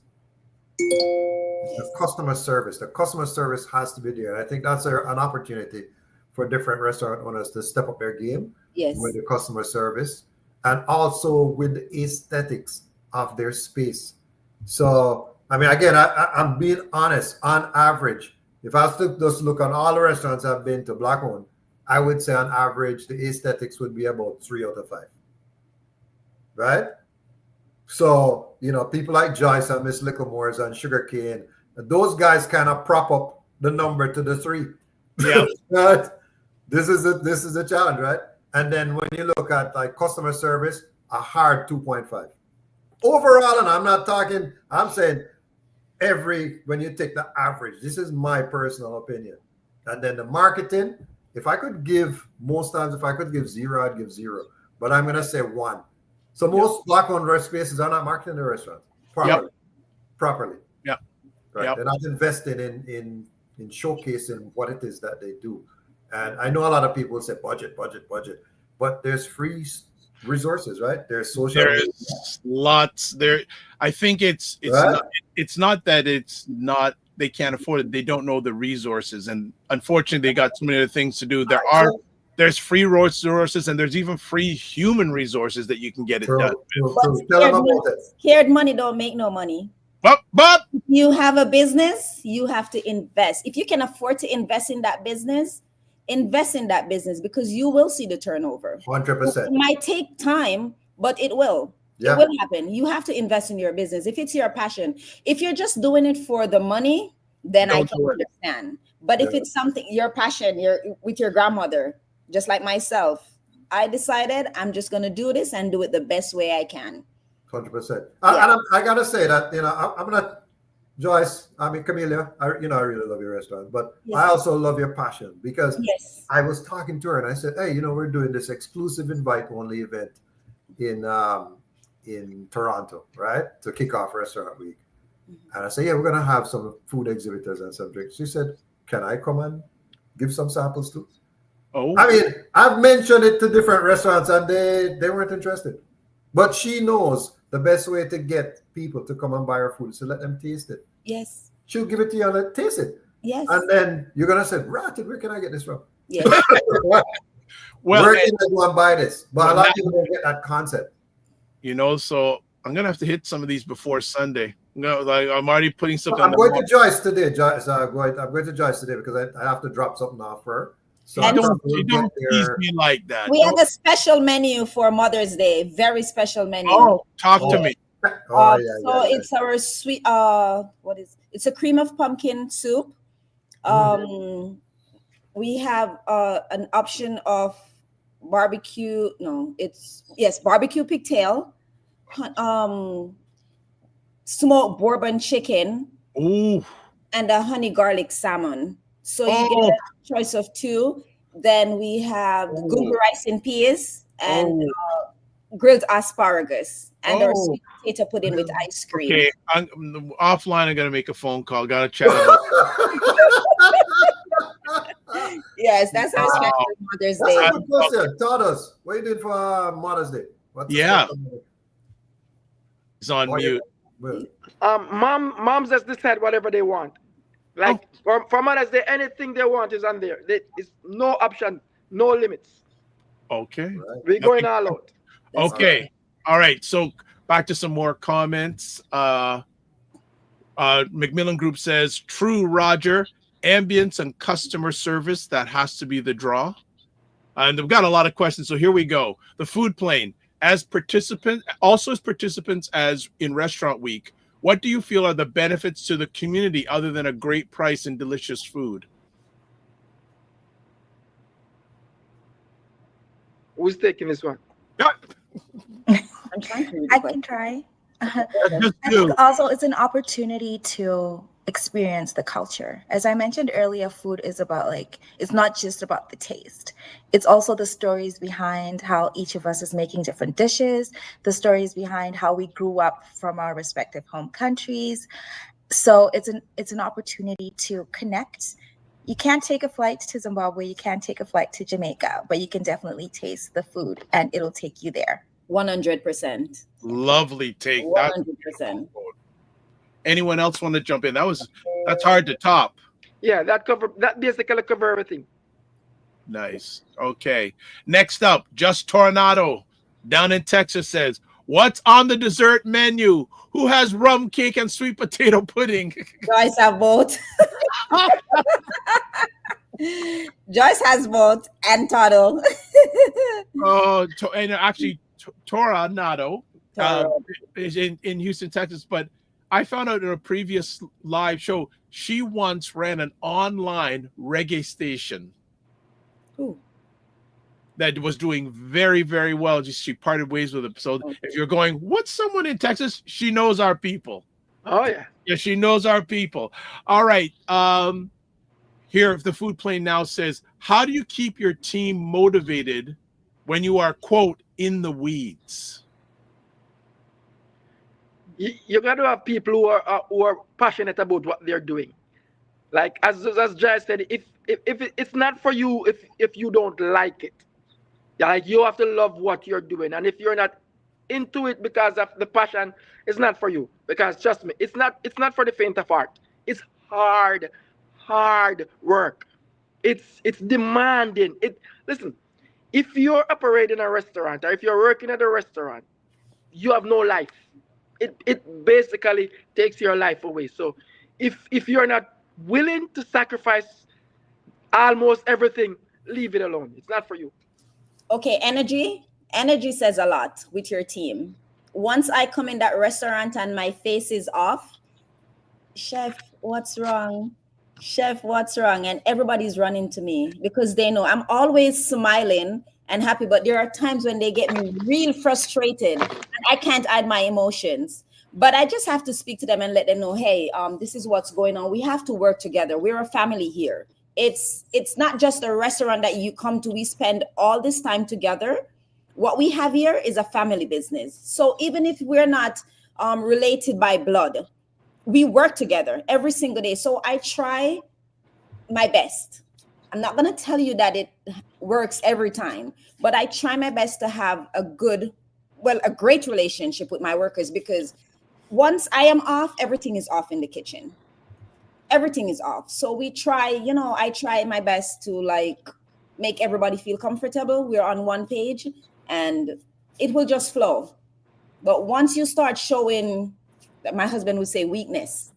The customer service. The customer service has to be there. And I think that's an opportunity for different restaurant owners to step up their game with the customer service, and also with the aesthetics of their space. So I mean, again, I'm being honest. On average, if I was to just look on all the restaurants I've been to, black owned, I would say on average the aesthetics would be about 3 out of 5. Right? So, you know, people like Joyce and Miss Littlemore's and Sugarcane, those guys kind of prop up the number to the 3. Yeah. Right? This is a challenge, right? And then when you look at like customer service, a hard 2.5. Overall, and I'm saying when you take the average, this is my personal opinion. And then the marketing, if I could give 0, I'd give 0. But I'm gonna say 1. So most black-owned spaces are not marketing the restaurant properly. Yeah. Right. Yep. They're not investing in showcasing what it is that they do. And I know a lot of people will say budget, but there's free resources, right? There's social. There's lots there. I think it's not that they can't afford it. They don't know the resources, and unfortunately, they got so many other things to do. There's free resources, and there's even free human resources that you can get it done. Scared money don't make no money. But you have a business, you have to invest. If you can afford to invest in that business, invest in that business, because you will see the turnover. 100%. It might take time, but it will. Yeah. It will happen. You have to invest in your business. If it's your passion, if you're just doing it for the money, then I can understand. But if it's something, your passion, you're with your grandmother, just like myself, I decided I'm just going to do this and do it the best way I can. 100%. And I gotta say that, you know, I'm not Joyce. I mean, Camelia. I really love your restaurant, but I also love your passion, because I was talking to her and I said, hey, you know, we're doing this exclusive invite-only event in Toronto, right, to kick off Restaurant Week. And I said, yeah, we're gonna have some food exhibitors and some drinks. She said, can I come and give some samples too? Oh, I mean, I've mentioned it to different restaurants and they weren't interested. But she knows the best way to get people to come and buy her food is to let them taste it. Yes. She'll give it to you and let taste it. Yes. And then you're gonna say, Ratted, where can I get this from? Yes. Well, where can I go and buy this? But a lot of people don't get that concept. You know, so I'm gonna have to hit some of these before Sunday. No, like I'm already putting something. I'm going to Joyce today. I'm going to Joyce today because I have to drop something off for her. So don't tease me like that. We have a special menu for Mother's Day. Very special menu. Oh, talk to me. It's our sweet. It's a cream of pumpkin soup. We have an option of barbecue. No, barbecue pigtail. Smoked bourbon chicken. Ooh. And a honey garlic salmon. So you get a choice of 2. Then we have gogo rice and peas and grilled asparagus and our sweet potato pudding with ice cream. Okay, offline I'm gonna make a phone call. Gotta chat about Yes, that's our special Mother's Day. That's a good question. Tell us, what you did for Mother's Day? It's on mute. Moms just decide whatever they want. Like for Mother's Day, anything they want is on there. It's no option, no limits. Okay. We're going all out. Okay. All right. So back to some more comments. Macmillan Group says, true, Roger. Ambience and customer service, that has to be the draw. And we've got a lot of questions. So here we go. The food plane. As participants as in Restaurant Week, what do you feel are the benefits to the community other than a great price and delicious food? Who's taking this one? I'm trying to I can try. I think also it's an opportunity to experience the culture. As I mentioned earlier, food is about it's not just about the taste. It's also the stories behind how each of us is making different dishes, the stories behind how we grew up from our respective home countries. So it's an opportunity to connect. You can't take a flight to Zimbabwe, you can't take a flight to Jamaica, but you can definitely taste the food and it'll take you there. 100%. Lovely take. 100%. Anyone else want to jump in? That's hard to top. Yeah, that basically cover everything. Nice. Okay. Next up, Just Tornado down in Texas says, what's on the dessert menu? who has rum cake and sweet potato pudding? Joyce have both. Joyce has both and Toddle. And actually, Tora Nato is in Houston, Texas. But I found out in a previous live show, she once ran an online reggae station. Ooh. That was doing very, very well. Just she parted ways with it. So if you're going, what's someone in Texas? She knows our people. Oh yeah. Yeah, she knows our people. All right. Here, the food plane now says, how do you keep your team motivated when you are, quote, in the weeds? You got to have people who are passionate about what they're doing. Like as Jai said, if it's not for you, if you don't like it, like you have to love what you're doing. And if you're not into it because of the passion, it's not for you. Because trust me, it's not for the faint of heart. It's hard work. It's demanding. Listen, if you're operating a restaurant or if you're working at a restaurant, you have no life. It basically takes your life away. So if you're not willing to sacrifice almost everything, leave it alone. It's not for you. Okay, energy says a lot with your team. Once I come in that restaurant and my face is off, chef, what's wrong? Chef, what's wrong? And everybody's running to me because they know I'm always smiling and happy, but there are times when they get me real frustrated and I can't hide my emotions. But I just have to speak to them and let them know, hey, this is what's going on. We have to work together. We're a family here. It's not just a restaurant that you come to. We spend all this time together. What we have here is a family business. So even if we're not related by blood, we work together every single day. So I try my best. I'm not going to tell you that it works every time, but I try my best to have a great relationship with my workers, because once I am off, everything is off in the kitchen. Everything is off. So we try, I try my best to make everybody feel comfortable. We're on one page and it will just flow. But once you start showing, my husband would say, weakness.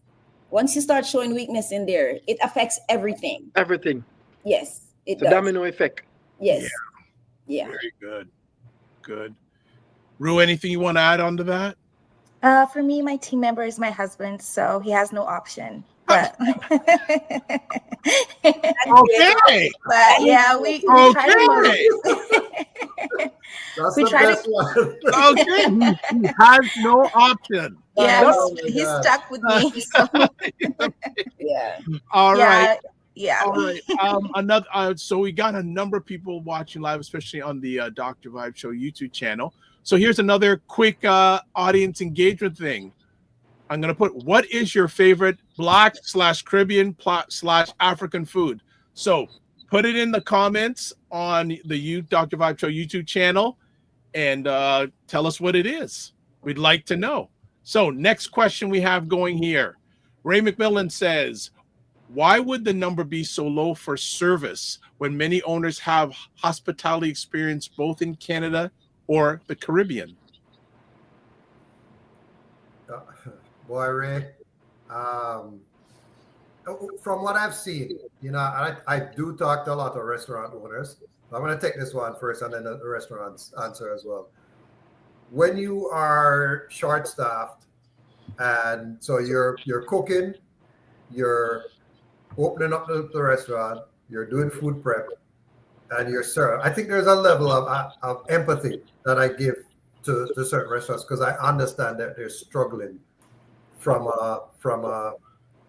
Once you start showing weakness in there, it affects everything. Everything. Yes, it does. The domino effect. Yes. Yeah. Very good. Good. Rue, anything you want to add on to that? For me, my team member is my husband, so he has no option. But okay. But yeah, we try to That's we the try best to one. Okay. He has no option. Yeah, Oh he's God. stuck with me. So. Yeah. All right. Yeah. All right. So we got a number of people watching live, especially on the Dr. Vibe Show YouTube channel. So here's another quick audience engagement thing. I'm going to put, what is your favorite Black/Caribbean/ African food? So put it in the comments on the Dr. Vibe Show YouTube channel and tell us what it is. We'd like to know. So next question we have going here. Ray McMillan says, why would the number be so low for service when many owners have hospitality experience both in Canada or the Caribbean? Boy, Ray, from what I've seen, I do talk to a lot of restaurant owners. I'm going to take this one first and then the restaurant's answer as well. When you are short-staffed, and so you're cooking, you're opening up the restaurant, you're doing food prep, and you're serving. I think there's a level of empathy that I give to certain restaurants, because I understand that they're struggling from a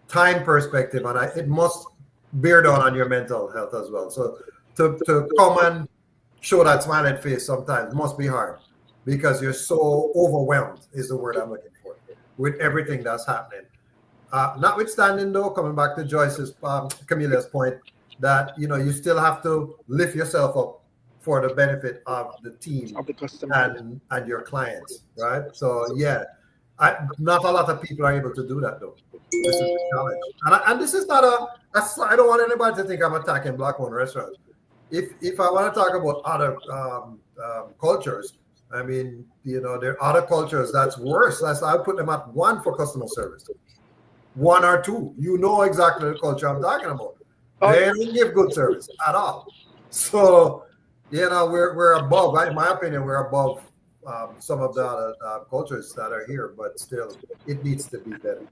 time perspective, and it must bear down on your mental health as well. So to come and show that smiling face sometimes must be hard, because you're so overwhelmed, is the word I'm looking for, with everything that's happening. Notwithstanding, though, coming back to Camille's point, that you still have to lift yourself up for the benefit of the team Of the customer. and your clients, right? So yeah, not a lot of people are able to do that, though. This is the challenge, and this is not I don't want anybody to think I'm attacking Black-owned restaurants. If I want to talk about other cultures, I mean, there are other cultures that's worse. I put them at 1 for customer service. 1 or 2. You know exactly the culture I'm talking about. They don't give good service at all. So, we're above, in my opinion, we're above some of the other cultures that are here, but still, it needs to be better.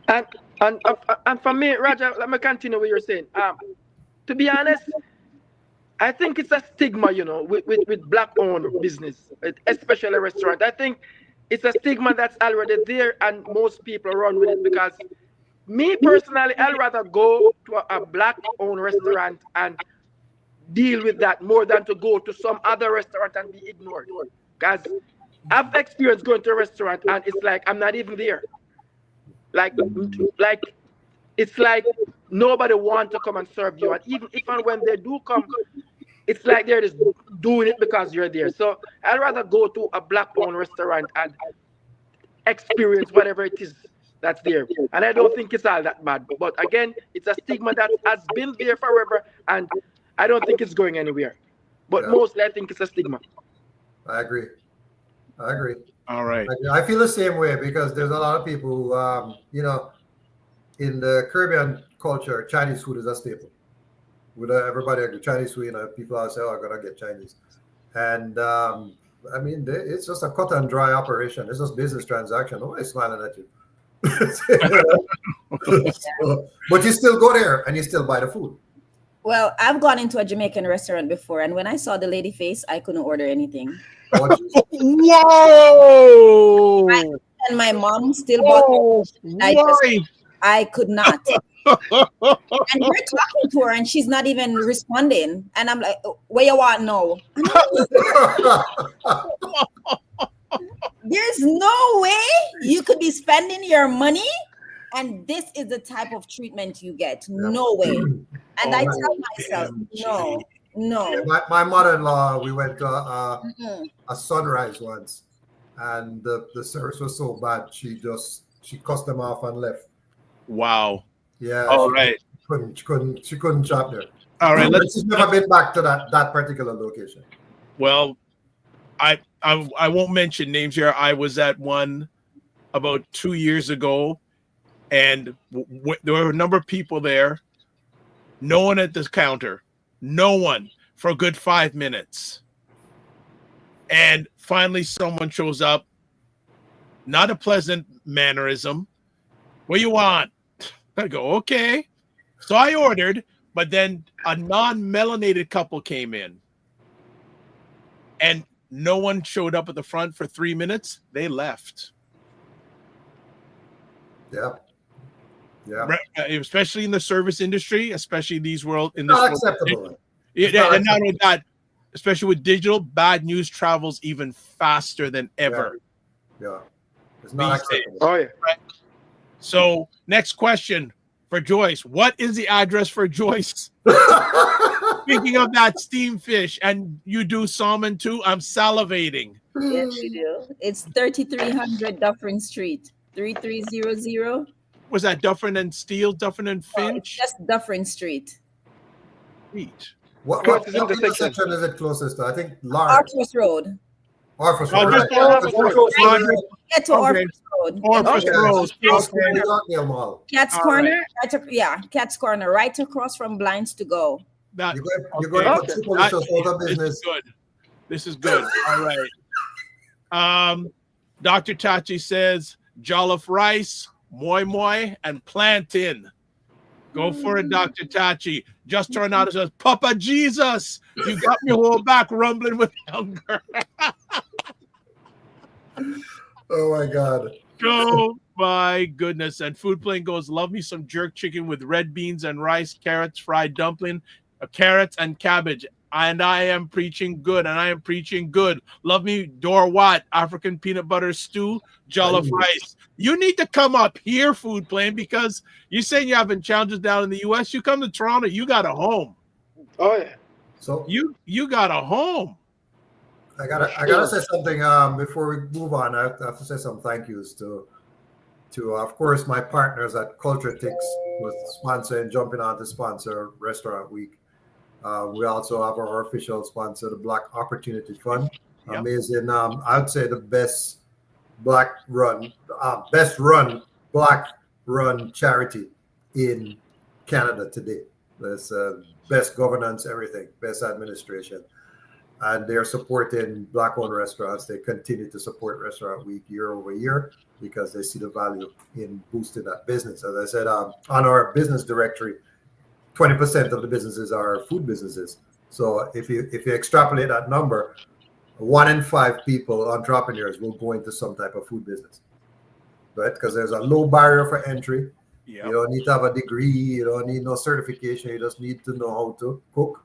And for me, Roger, let me continue what you're saying. To be honest, I think it's a stigma, with black-owned business, especially restaurant. I think it's a stigma that's already there, and most people run with it because me personally, I'd rather go to a black-owned restaurant and deal with that more than to go to some other restaurant and be ignored. Because I've experienced going to a restaurant and it's like I'm not even there. Like it's like nobody wants to come and serve you, and even if and when they do come, it's like they're just doing it because you're there. So I'd rather go to a black-owned restaurant and experience whatever it is that's there. And I don't think it's all that bad. But again, it's a stigma that has been there forever, and I don't think it's going anywhere. But mostly I think it's a stigma. I agree. All right. I feel the same way because there's a lot of people who, in the Caribbean culture, Chinese food is a staple. With everybody, Chinese food, people always say, "Oh, I'm gonna get Chinese," and I mean, it's just a cut and dry operation. It's just business transaction. Nobody's smiling at you. But you still go there and you still buy the food. Well, I've gone into a Jamaican restaurant before, and when I saw the lady face, I couldn't order anything. Whoa! And my mom still bought it. I could not. And we're talking to her, and she's not even responding. And I'm like, "Where you want now?" There's no way you could be spending your money, and this is the type of treatment you get. No way. And I tell myself, no. My mother-in-law, we went to a sunrise once, and the service was so bad, she cussed them off and left. Wow. Yeah. All right. She couldn't shop there. All right. She's never been back to that particular location. Well, I won't mention names here. I was at one about 2 years ago, and there were a number of people there. No one at this counter. No one for a good 5 minutes. And finally, someone shows up. Not a pleasant mannerism. What do you want? I go, okay. So I ordered, but then a non-melanated couple came in. And no one showed up at the front for 3 minutes. They left. Yeah. Especially in the service industry, especially not acceptable. And not only that, especially with digital, bad news travels even faster than ever. Yeah. It's not acceptable. Oh, yeah. Right? So, next question for Joyce. What is the address for Joyce? Speaking of that steamed fish, and you do salmon too, I'm salivating. Yes, we do. It's 3300 Dufferin Street, 3300. Was that Dufferin and Steele, Dufferin and Finch? It's just Dufferin Street. Sweet. What intersection is it closest to? I think Orfus Road. Orfus Road. Right. Get to Orfus Road. Orfus Road. Cat's Corner. Cat's Corner, right across from Blinds to Go. You're going to put people out of business. This is good. All right. Dr. Tachi says jollof rice, moi moi, and plantain. Go for it, Dr. Tachi. Just turn out and says, Papa Jesus, you got me whole back rumbling with hunger. Oh my God. Oh my goodness. And Food Plane goes, love me some jerk chicken with red beans and rice, carrots, fried dumpling, carrots and cabbage. And I am preaching good, and I am preaching good. Love me, Dor Watt, African peanut butter stew, jollof rice. You need to come up here, Food Plane, because you're saying you're having challenges down in the U.S. You come to Toronto, you got a home. Oh yeah. So you got a home. I gotta say something before we move on. I have to say some thank yous to of course my partners at CultureTix with sponsoring, jumping on to sponsor Restaurant Week. We also have our official sponsor, the Black Opportunity Fund, Yep. Amazing. I would say the best run black run charity in Canada today. There's best governance, everything, best administration. And they're supporting Black-owned restaurants. They continue to support Restaurant Week year over year because they see the value in boosting that business. As I said, on our business directory, 20% of the businesses are food businesses. So if you extrapolate that number, 1 in 5 people, entrepreneurs, will go into some type of food business, right? Because there's a low barrier for entry. Yep. You don't need to have a degree. You don't need no certification. You just need to know how to cook,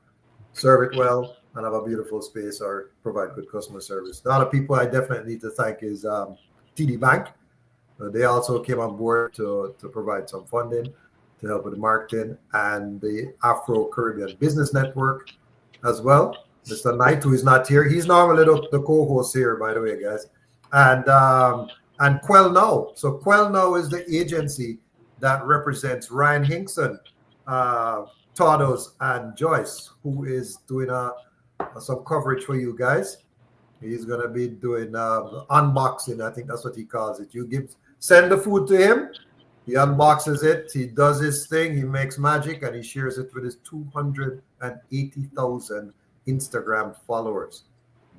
serve it well, and have a beautiful space or provide good customer service. The other people I definitely need to thank is TD Bank. They also came on board to provide some funding to help with the marketing, and the Afro-Caribbean Business Network as well. Mr. Knight, who is not here. He's normally the co-host here, by the way, guys. And Quell Now. So Quell Now is the agency that represents Ryan Hinkson, Todos, and Joyce, who is doing some coverage for you guys. He's gonna be doing unboxing. I think that's what he calls it. You send the food to him, he unboxes it, he does his thing, he makes magic, and he shares it with his 280,000 Instagram followers.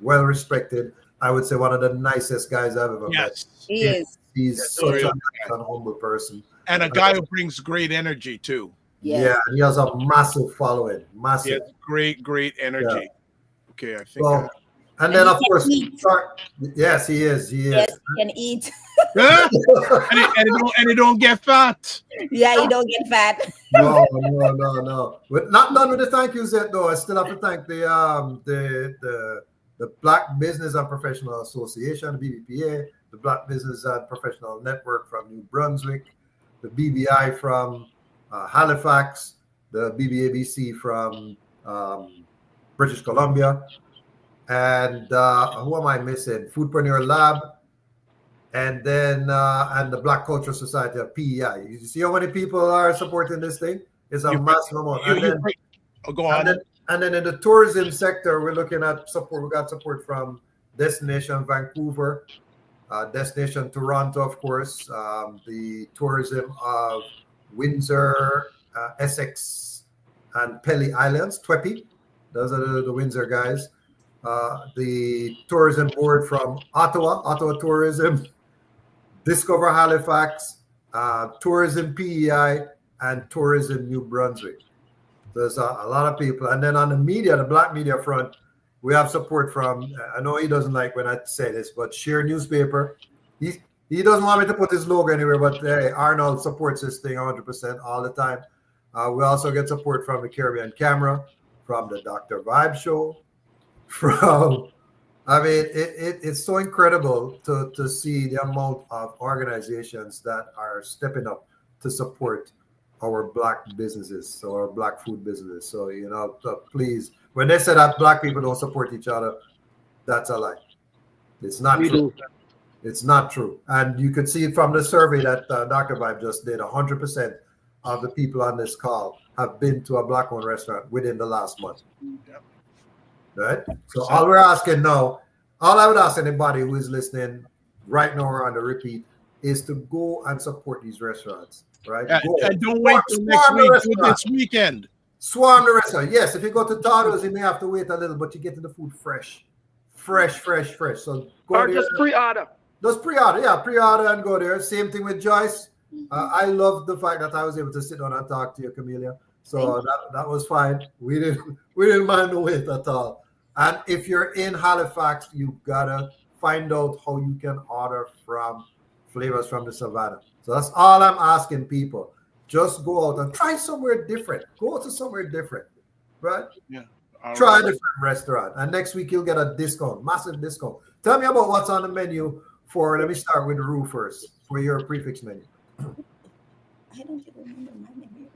Well respected. I would say one of the nicest guys I've ever met. He is. He's such an humble person. And a guy who brings great energy too. Yes. Yeah, he has a massive following. Massive. Yes, great energy. Yeah. Okay, I think. So, and then of course, yes, he is. Yes, he can eat. and he don't get fat. Yeah, he don't get fat. No. But not done with the thank yous yet, though. I still have to thank the Black Business and Professional Association, the BBPA, the Black Business and Professional Network from New Brunswick, the BBI from Halifax, the BBABC from British Columbia, and who am I missing? Foodpreneur Lab, and then and the Black Cultural Society of PEI. You see how many people are supporting this thing? It's a massive amount. Go on. And then in the tourism sector, we're looking at support. We got support from Destination Vancouver, Destination Toronto, of course, the tourism of Windsor, Essex, and Pelly Islands, TWEPI. Those are the Windsor guys. The tourism board from Ottawa Tourism, Discover Halifax, Tourism PEI, and Tourism New Brunswick. There's a lot of people. And then on the media, the Black media front, we have support from, I know he doesn't like when I say this, but Share Newspaper. He doesn't want me to put his logo anywhere, but hey, Arnold supports this thing 100% all the time. We also get support from the Caribbean Camera, from the Dr. Vibe Show, it's so incredible to see the amount of organizations that are stepping up to support our Black businesses, so our Black food businesses. So, please, when they say that Black people don't support each other, that's a lie. It's not true. It's not true. And you could see it from the survey that Dr. Vibe just did. 100% of the people on this call have been to a Black-owned restaurant within the last month. Yep. Right? So all we're asking now, all I would ask anybody who is listening right now or on the repeat is to go and support these restaurants. Right? And don't wait till next week. Do this weekend. Swarm the restaurant. Yes, if you go to Todos, you may have to wait a little, but you get the food fresh. Fresh. So go or there. just pre-order. Just pre-order. Yeah, pre-order and go there. Same thing with Joyce. I love the fact that I was able to sit down and talk to you, Camelia. So that was fine. We didn't mind the wait at all. And if you're in Halifax, you gotta find out how you can order from Flavors from the Savannah. So that's all I'm asking people. Just go out and try somewhere different. Go to somewhere different, right? Yeah. Try a different restaurant. And next week you'll get a discount, massive discount. Tell me about what's on the menu for, let me start with Rue first, for your prefix menu. I don't even remember my menu.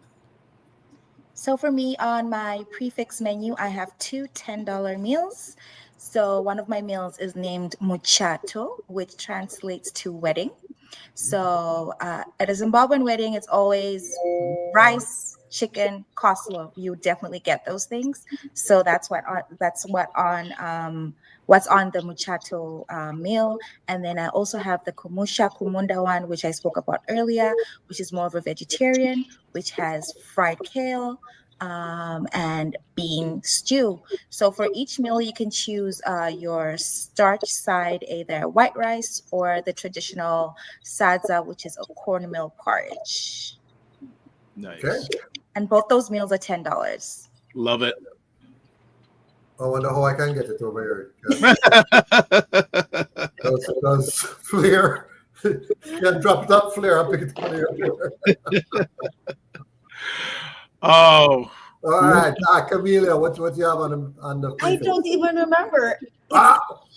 So for me, on my prefix menu, I have two $10 meals. So one of my meals is named Muchacho, which translates to wedding. So at a Zimbabwean wedding, it's always rice, chicken, coleslaw, you definitely get those things. So that's what's on the muchacho meal. And then I also have the kumusha kumunda one, which I spoke about earlier, which is more of a vegetarian, which has fried kale and bean stew. So for each meal, you can choose your starch side, either white rice or the traditional sadza, which is a cornmeal porridge. Nice. Okay. And both those meals are $10. Love it. I wonder how I can get it over here. Because Flair can drop that Flair and pick it up here. Oh. All right, Camelia, what you have on the I don't even remember.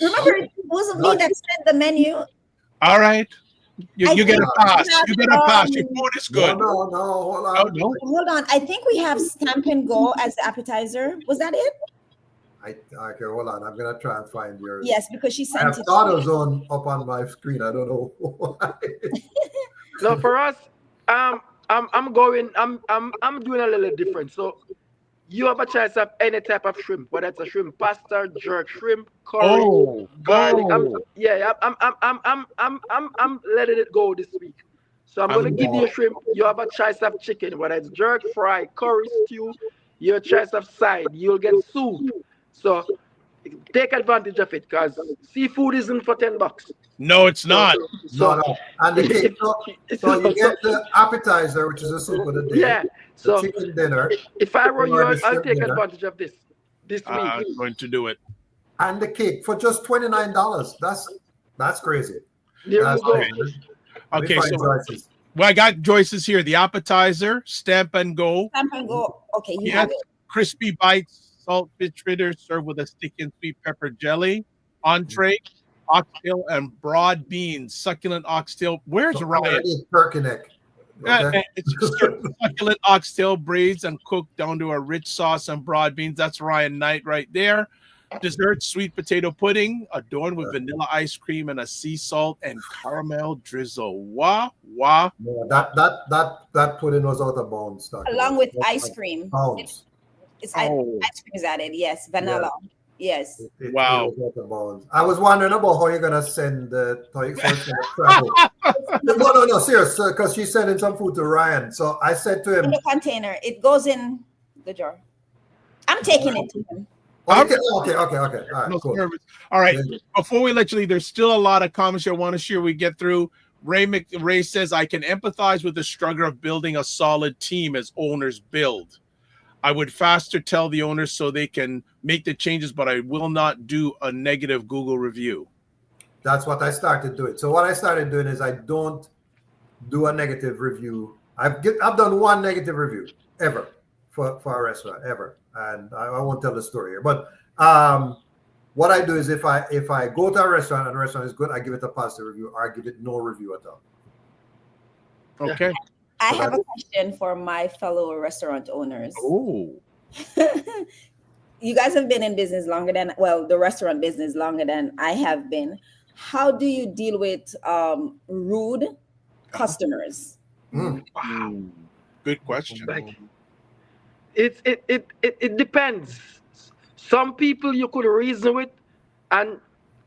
Remember, it wasn't me that said the menu. All right. You get a pass. have, You get a pass. Your food is good. No, hold on. No. Hold on. I think we have Stamp and Go as the appetizer. Was that it? Okay, hold on. I'm gonna try and find yours. Yes, because she I sent have it. AutoZone up on my screen. I don't know why. No, for us, I'm doing a little different. So you have a choice of any type of shrimp, whether it's a shrimp pasta, jerk shrimp, curry, garlic. I'm letting it go this week. So I'm gonna give you a shrimp. You have a choice of chicken, whether it's jerk, fry, curry, stew. Your choice of side. You'll get soup. So take advantage of it, because seafood isn't for $10. No, it's not. No. And the cake, so you get the appetizer, which is a soup of the day. Yeah. So chicken dinner. If I were you, I'll take advantage of this week. I'm going to do it. And the cake for just $29. That's crazy. There you go. Okay, so I got Joyce's here. The appetizer, Stamp and Go. Stamp and Go. Okay, you Yes, have it. crispy bites, salt fish fritters served with a stick and sweet pepper jelly. Entree, oxtail and broad beans, succulent oxtail. Where's Ryan? Turkey. Okay. It's succulent oxtail braised and cooked down to a rich sauce and broad beans. That's Ryan Knight right there. Dessert, sweet potato pudding, adorned with vanilla ice cream and a sea salt and caramel drizzle. Wow. Yeah, that pudding was out of bounds. Along with ice cream. Pounds. It's ice cream is added. Yes, vanilla. Yeah. Yes. Wow. I was wondering about how you're gonna send the travel. No, serious, because she's sending some food to Ryan. So I said to him, in the container, it goes in the jar. I'm taking it to him. Okay. All right, No cool. service. All right. Before we let you leave, there's still a lot of comments I want to share. We get through. Ray says, I can empathize with the struggle of building a solid team as owners build. I would faster tell the owners so they can make the changes, but I will not do a negative Google review. That's what I started doing. So what I started doing is I don't do a negative review. I've done one negative review ever for a restaurant ever, and I won't tell the story here. But what I do is if I go to a restaurant and the restaurant is good, I give it a positive review, or I give it no review at all. Okay. I have a question for my fellow restaurant owners. Oh. You guys have been in business longer than, the restaurant business longer than I have been. How do you deal with rude customers? Wow. Good question. It depends. Some people you could reason with, and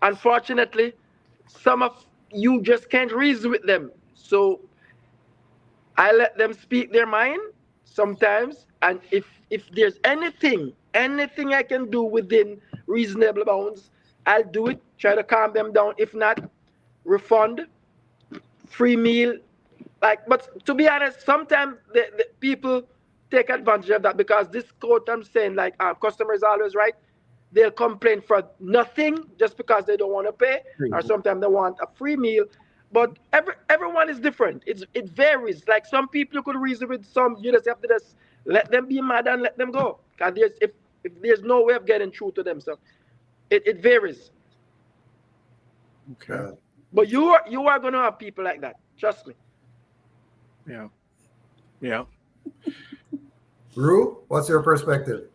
unfortunately, some of you just can't reason with them. So I let them speak their mind sometimes, and if there's anything I can do within reasonable bounds, I'll do it. Try to calm them down. If not, refund, free meal. But to be honest, sometimes the people take advantage of that, because this quote I'm saying, customers are always right. They'll complain for nothing just because they don't want to pay, or sometimes they want a free meal. But everyone is different. It varies. Like some people you could reason with, some you just have to just let them be mad and let them go. Because if there's no way of getting through to them, so it varies. Okay. But you are going to have people like that. Trust me. Yeah. Rue, what's your perspective?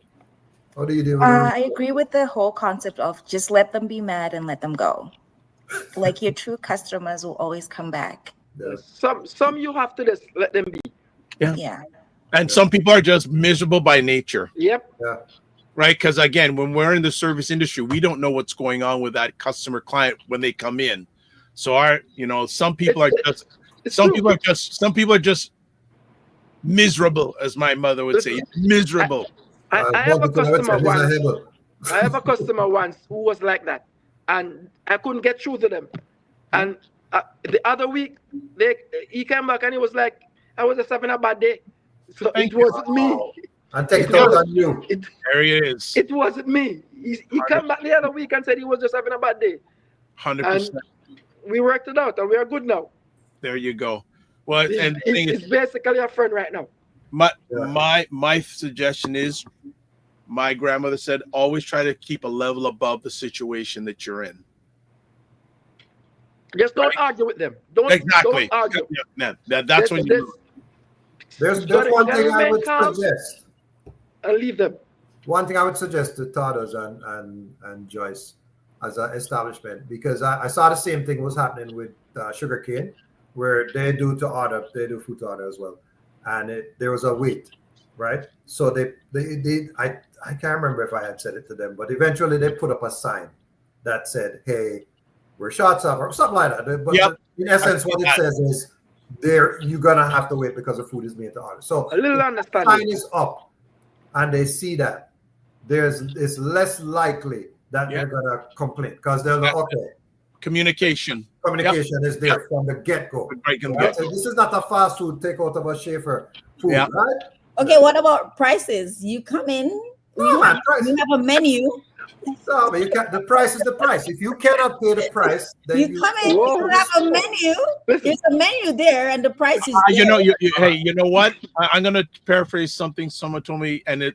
How do you deal with I agree with the whole concept of just let them be mad and let them go. Like, your true customers will always come back. Yes. Some you have to just let them be. Yeah. And some people are just miserable by nature. Yep. Yeah. Right? Because again, when we're in the service industry, we don't know what's going on with that customer client when they come in. So some people are just miserable, as my mother would say. Miserable. I have a customer once. I have a customer once who was like that, and I couldn't get through to them. And the other week, he came back and he was like, "I was just having a bad day." So it wasn't me. And take it out on you. There he is. It wasn't me. He came back the other week and said he was just having a bad day. 100%. We worked it out, and we are good now. There you go. Well, and it's basically a friend right now. My suggestion is, my grandmother said, always try to keep a level above the situation that you're in. Just don't argue with them. Don't argue. That's when you. There's one thing I would suggest. And leave them. One thing I would suggest to Todders and Joyce as an establishment, because I saw the same thing was happening with Sugarcane, where they do food to order as well, and there was a wait, right? So I can't remember if I had said it to them, but eventually they put up a sign that said, "Hey, we're shots off," or something like that. But in essence, what it says is, you're gonna have to wait because the food is made to order. So a little understanding. Sign is up, and they see that it's less likely that they're gonna complain, because they're like, okay. Communication is there from the get-go. Right? So this is not a fast food takeout of a Schaefer food, right? Okay, what about prices? You come in, you have a menu. So the price is the price. If you cannot pay the price, then you come in, you have a menu. There's a menu there, and the price is there. Hey, you know what? I'm gonna paraphrase something someone told me, and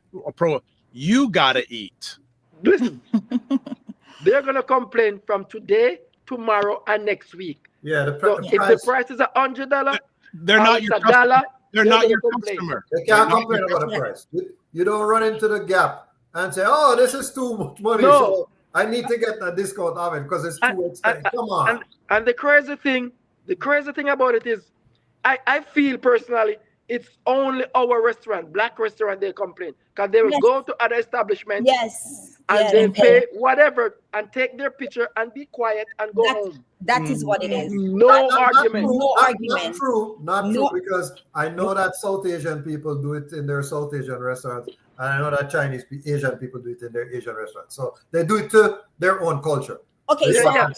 you gotta eat. Listen, they're gonna complain from today, tomorrow, and next week. Yeah, if the price is $100, they're not your customer. They're not your customer. They can't complain about the price. You don't run into the Gap and say, "Oh, this is too much money, so I need to get a discount of it because it's too expensive." Come on. And the crazy thing about it is, I feel personally, it's only our restaurant, Black Restaurant, they complain, because they will go to other establishments. And they pay whatever and take their picture and be quiet and go home. That is what it is. No argument. Not true, because I know that South Asian people do it in their South Asian restaurants, and I know that Asian people do it in their Asian restaurants. So they do it to their own culture. Okay, so I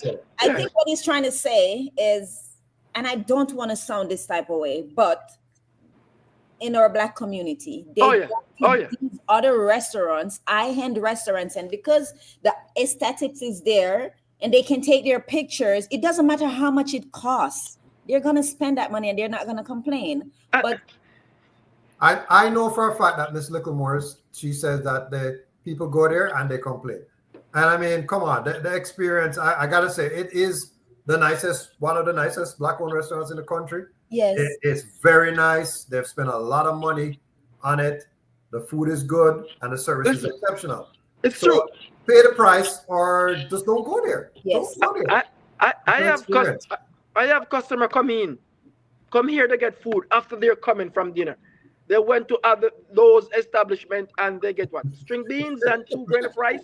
think what he's trying to say is, and I don't want to sound this type of way, but in our Black community, they go to these other restaurants, high-end restaurants, and because the aesthetics is there and they can take their pictures, it doesn't matter how much it costs. They're going to spend that money and they're not going to complain. But I know for a fact that Miss Littlemore's, she says that the people go there and they complain. And I mean, come on, the experience, I got to say, it is one of the nicest Black-owned restaurants in the country. Yes. It's very nice. They've spent a lot of money on it. The food is good and the service is exceptional. It's true. Pay the price or just don't go there. Yes. Don't go there. I have customer come here to get food after they're coming from dinner. They went to those establishments and they get what? String beans and 2 grain of rice,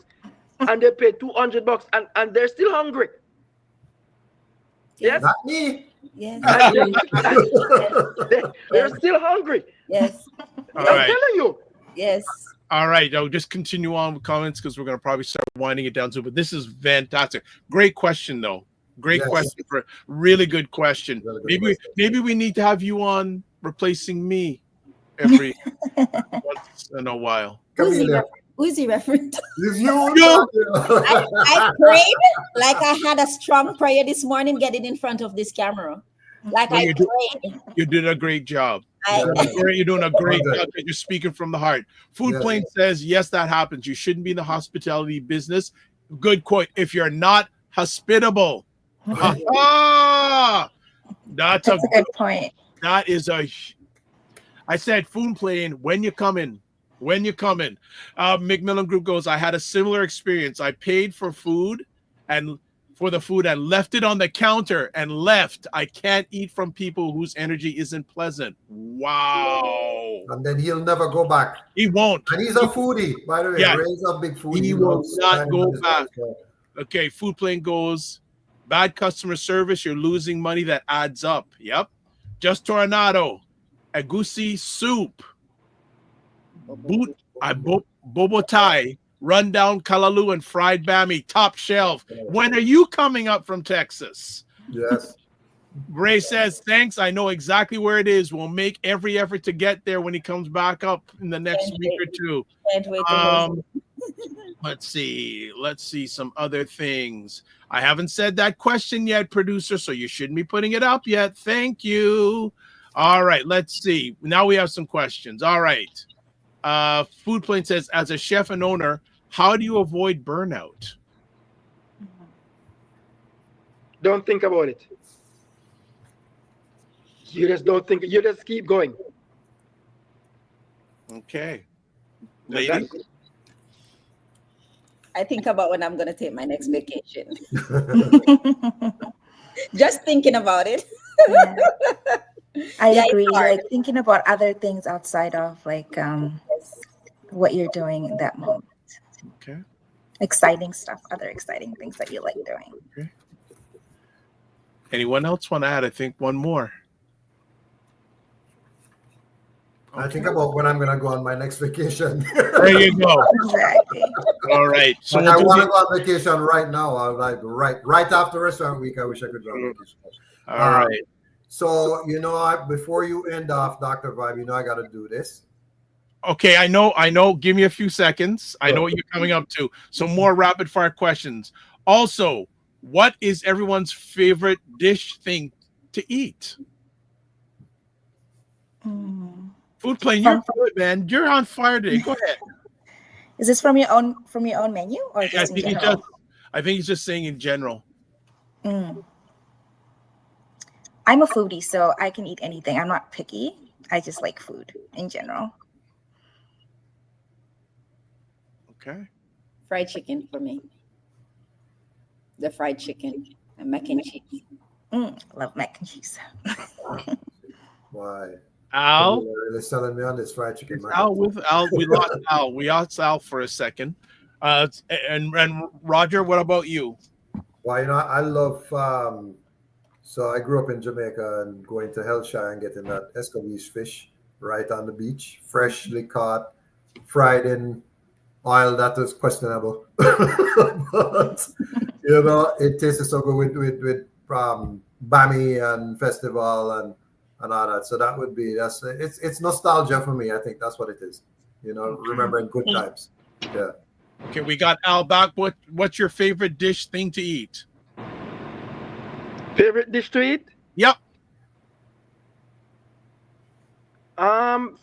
and they pay $200 and they're still hungry. Yes. Not me. Yes. They're still hungry. Yes. I'm telling you. Yes. All right. I'll just continue on with comments because we're going to probably start winding it down soon. But this is fantastic. Great question, though. Great question. For really good question. Maybe we need to have you on replacing me every once in a while. Who's he referring to? You. I prayed like I had a strong prayer this morning getting in front of this camera. Prayed. You did a great job. You're doing a great job. You're speaking from the heart. Food Plane says, yes, that happens. You shouldn't be in the hospitality business. Good quote. If you're not hospitable. That's a good point. That is I said, Food Plane, when you come in. McMillan Group goes, I had a similar experience. I paid for food and left it on the counter and left. I can't eat from people whose energy isn't pleasant. Wow. amazing. And then he'll never go back. He won't. And he's a foodie, by the way. Yeah. Ray's a big foodie. He will loves not dining go on his back. restaurant. Okay, Food Plane goes, bad customer service, you're losing money that adds up. Yep. Just Tornado, Agusi soup, bobo Thai, rundown Kalalu, and fried bami, top shelf. When are you coming up from Texas? Yes. Ray says, thanks. I know exactly where it is. We'll make every effort to get there when he comes back up in the next week or two. Can't wait to Let's see some other things. I haven't said that question yet, producer, so you shouldn't be putting it up yet. Thank you. All right, let's see. Now we have some questions. All right. Food Plane says, as a chef and owner, how do you avoid burnout? Don't think about it. You just don't think. You just keep going. Okay. Lady? I think about when I'm going to take my next vacation. Just thinking about it. Yeah. I agree. Like thinking about other things outside of like what you're doing in that moment. Okay. Exciting stuff, other exciting things that you like doing. Okay. Anyone else want to add? I think one more. I think about when I'm going to go on my next vacation. There you go. Exactly. All right. So I want to go on vacation right now. I like right after restaurant week. I wish I could go on vacation. All right. So before you end off, Dr. Vibe, I got to do this. Okay, I know. Give me a few seconds. I know what you're coming up to. So more rapid fire questions. Also, what is everyone's favorite dish thing to eat? Food Plane, you're good, man. You're on fire today. Go ahead. Is this from your own menu or just I in think general? I think he's just saying in general. I'm a foodie, so I can eat anything. I'm not picky. I just like food in general. Okay. Fried chicken for me. The fried chicken and mac and cheese. Love mac and cheese. Why? Al? You're really selling me on this fried chicken. We lost Al. We lost Al for a second. And Roger, what about you? Well, I love. So I grew up in Jamaica and going to Hellshire and getting that escovitch fish right on the beach, freshly caught, fried in oil that was questionable, but it tasted so good with bami and festival and all that. So that would be it's nostalgia for me. I think that's what it is. Remembering good times. Yeah. Okay, we got Al back. What's your favorite dish thing to eat? Favorite dish to eat? Yep.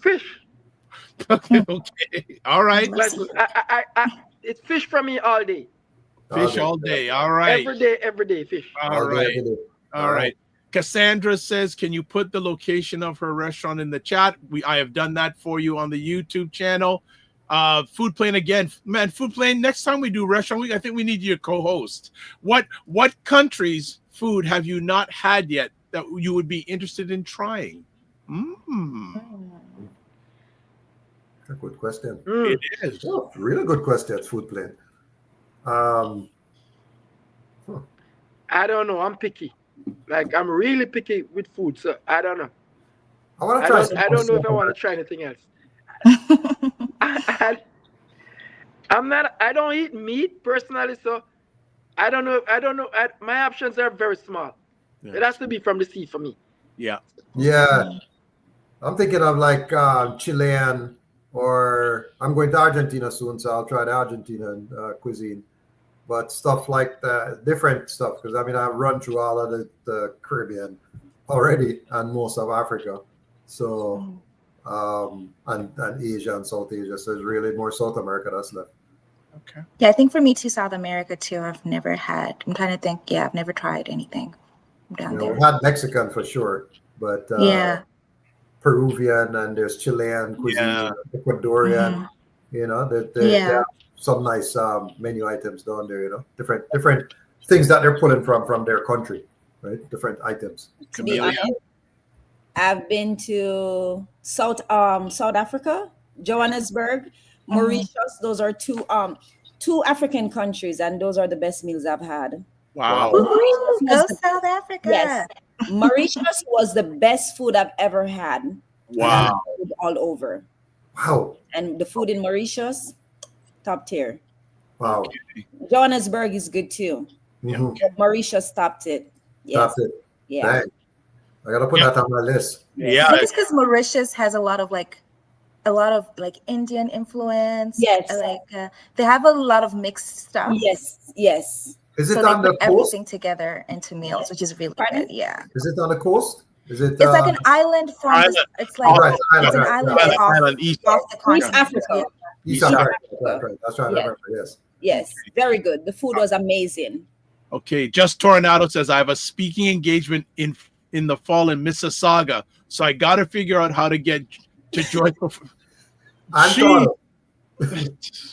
Fish. Okay. All right. Like, it's fish for me all day. Fish all day. All right. Every day, fish. All right. Cassandra says, can you put the location of her restaurant in the chat? I have done that for you on the YouTube channel. Food Plane again. Man, Food Plane, next time we do restaurant week, I think we need you to co-host. What countries' food have you not had yet that you would be interested in trying? A good question. It is. Oh, really good question, Food Plane. I don't know. I'm picky. Like, I'm really picky with food, so I don't know. I want to try. I don't know if I want to try anything else. I don't eat meat personally, so I don't know. My options are very small. Yeah. It has to be from the sea for me. Yeah. Yeah. I'm thinking of like Chilean, or I'm going to Argentina soon, so I'll try the Argentine cuisine. But stuff like the different stuff, because I've run through all of the Caribbean already and most of Africa. So and Asia and South Asia. So it's really more South America that's left. Okay. Yeah, I think for me too, South America too. I'm trying to think. Yeah, I've never tried anything down there. We've had Mexican for sure, but Peruvian, and there's Chilean cuisine, Ecuadorian. They have some nice menu items down there. Different things that they're pulling from their country, right? Different items. To be honest, I've been to South Africa, Johannesburg, Mauritius. Those are two African countries, and those are the best meals I've had. Wow. Ooh, go South Africa. Yes. Mauritius was the best food I've ever had. Wow. All over. Wow. And the food in Mauritius, top tier. Wow. Johannesburg is good too. Mm-hmm. But Mauritius topped it. Yes. Topped it. Yeah. Dang. I gotta put that on my list. Yeah. I think it's because Mauritius has a lot of Indian influence. Yes. They have a lot of mixed stuff. Yes. Yes. Is it So on they the put coast? everything together into meals, which is really good. Yeah. Is it on the coast? Is it? It's like an island from. Island. It's like Right, it's an island off East the continent. Africa. Yeah. East Africa. Right. That's right. I Yes. remember. Yes. Yes. Very good. The food was amazing. Okay, Just Tornado says I have a speaking engagement in the fall in Mississauga, so I got to figure out how to get to Joyful.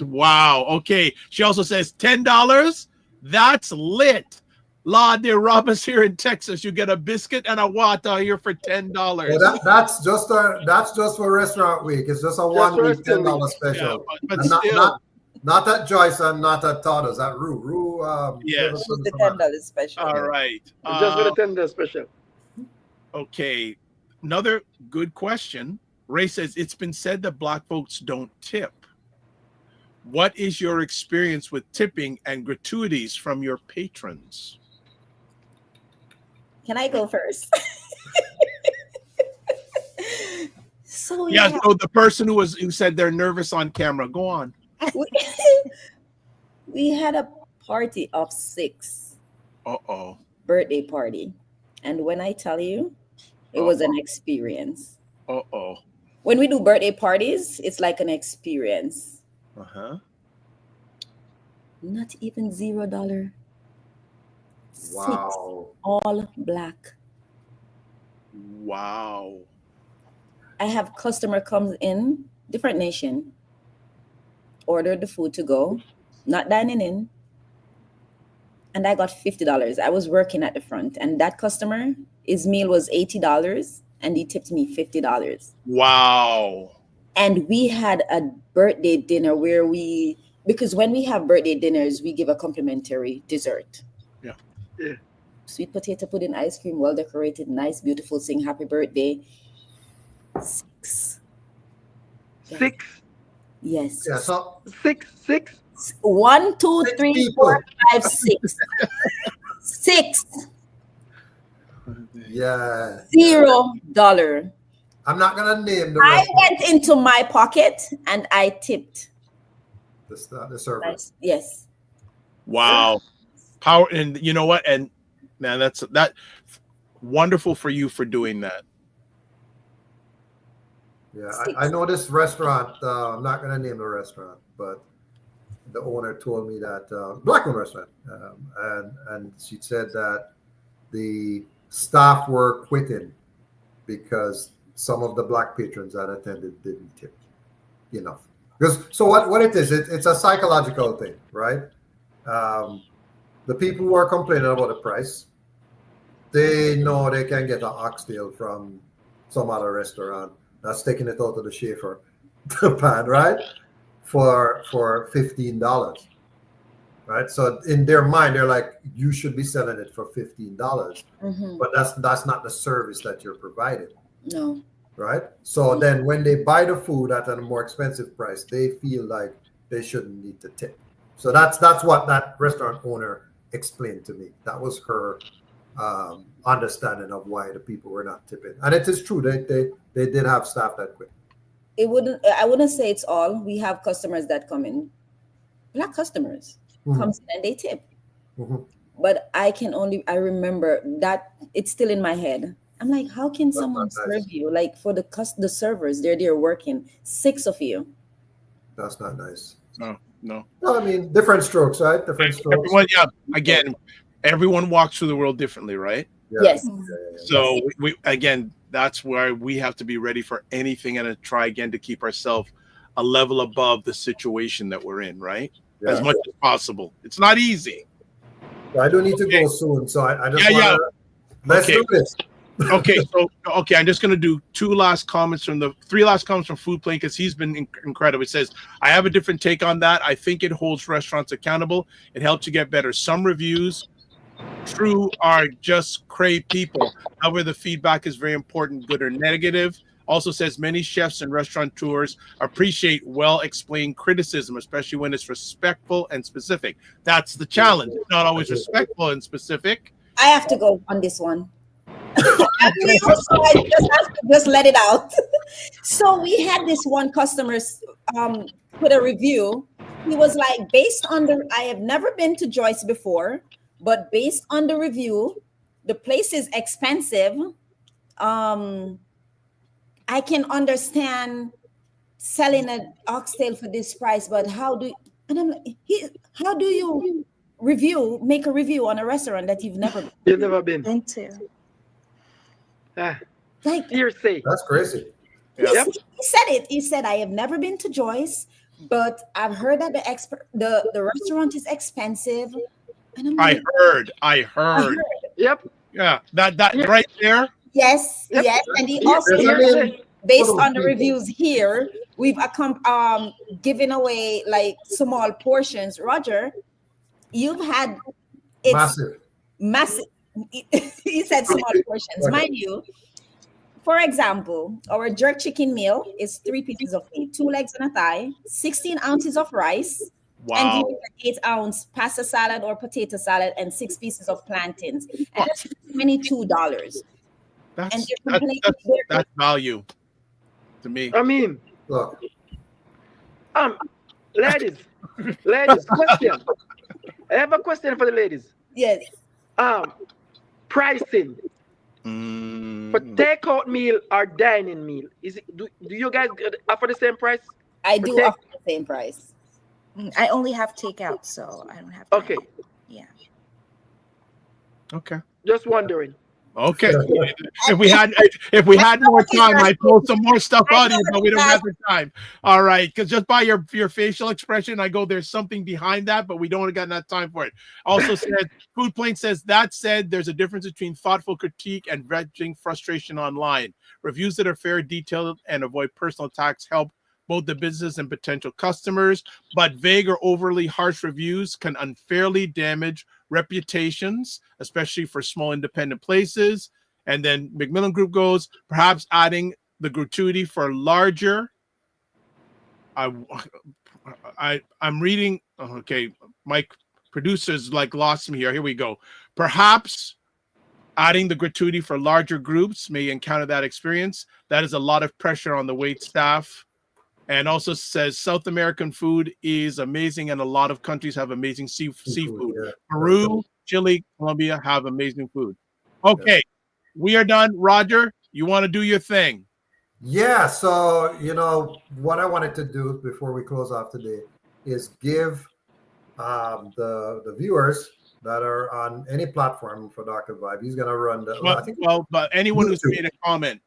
Wow. Okay. She also says $10. That's lit. La de Robas here in Texas. You get a biscuit and a wata here for $10. Well, that's just for restaurant week. It's just a 1 week $10 special. Yeah, but And still, not at Joyce and not at Todd's. At Rue. Yes. It's the $10 special. all right. Just for the $10 special. Okay. Another good question. Ray says it's been said that Black folks don't tip. What is your experience with tipping and gratuities from your patrons? Can I go first? So So the person who said they're nervous on camera, go on. We had a party of 6. Birthday party. And when I tell you, it was an experience. When we do birthday parties, it's like an experience. Not even $0. Wow. 6, all black. Wow. I have customer comes in, different nation, ordered the food to go, not dining in, and I got $50. I was working at the front, and that customer, his meal was $80, and he tipped me $50. Wow. And we had a birthday dinner where because when we have birthday dinners, we give a complimentary dessert. Yeah. Sweet potato pudding, ice cream, well decorated, nice, beautiful, sing happy birthday. 6. 6. Yes. Yeah. So 6. 1, 2, 3, people. 4, 5, 6. 6. yeah. $0. I'm not gonna name the I restaurant. went into my pocket and I tipped. The server. Yes. Wow. Power. And you know what? And man, that's wonderful for you for doing that. Yeah, I know this restaurant. I'm not going to name the restaurant, but the owner told me that black-owned restaurant, and she said that the staff were quitting because some of the black patrons that attended didn't tip enough. Because so what it is, it's a psychological thing, right? The people who are complaining about the price, they know they can get an oxtail from some other restaurant that's taking it out of the Schaefer pan, right? For $15, right? So in their mind, they're like, you should be selling it for $15, but that's not the service that you're providing. No. Right? So then when they buy the food at a more expensive price, they feel like they shouldn't need to tip. So that's what that restaurant owner explained to me. That was her understanding of why the people were not tipping. And it is true, they did have staff that quit. I wouldn't say it's all. We have customers that come in, black customers comes in and they tip. But I remember that it's still in my head. I'm like, how can someone serve you? Like for the servers, they're there working, 6 of you. That's not nice. No. Well, I mean, different strokes, right? Different strokes. Everyone, again, everyone walks through the world differently, right? Yeah. Yes. So we again, that's where we have to be ready for anything and try again to keep ourselves a level above the situation that we're in, right? Yeah. As much as possible. It's not easy. I do need to go soon, so I just want to let's do this. Okay, so I'm just gonna do three last comments from Food Plane because he's been incredible. It says, I have a different take on that. I think it holds restaurants accountable. It helps you get better. Some reviews true are just crave people. However, the feedback is very important, good or negative. Also says many chefs and restaurateurs appreciate well-explained criticism, especially when it's respectful and specific. That's the challenge. It's not always respectful and specific. I have to go on this one. Actually, also, I just have to just let it out. So we had this one customer put a review. He was like, based on I have never been to Joyce before, but based on the review, the place is expensive. I can understand selling an oxtail for this price, but how do you make a review on a restaurant that you've never been into? Like, hearsay. That's crazy. He said it. He said, I have never been to Joyce, but I've heard that the restaurant is expensive. And I'm like, I heard. Yep. Yeah, that right there. Yes, Yep. yes. And he also said, based on the reviews here, we've given away like small portions. Roger, you've had massive. He said small portions. Mind you, for example, our jerk chicken meal is 3 pieces of meat, 2 legs and a thigh, 16 ounces of rice, and you get 8-ounce pasta salad or potato salad, and 6 pieces of plantains. And that's $22. That's value to me. I mean, Look. ladies, question. I have a question for the ladies. Yes. Pricing for takeout meal or dining meal, is it? Do you guys offer the same price? I do offer the same price. I only have takeout, so I don't have. Okay. Yeah. Okay. Just wondering. Okay. If we had more time, I'd pull some more stuff out of you, but we don't have the time. All right, because just by your facial expression, I go, there's something behind that, but we don't got enough time for it. Also said, Food Plane says, that said, there's a difference between thoughtful critique and venting frustration online. Reviews that are fair, detailed, and avoid personal attacks help both the business and potential customers, but vague or overly harsh reviews can unfairly damage reputations, especially for small independent places. And then Macmillan Group goes, perhaps adding the gratuity for larger. I'm reading. Okay, my producers like lost me here. Here we go. Perhaps adding the gratuity for larger groups may encounter that experience. That is a lot of pressure on the wait staff. And also says South American food is amazing, and a lot of countries have amazing seafood. Yeah. Peru, Chile, Colombia have amazing food. Okay, we are done. Roger, you want to do your thing? Yeah, so, what I wanted to do before we close off today is give the viewers that are on any platform for Dr. Vibe, he's going to run but anyone who's made a comment.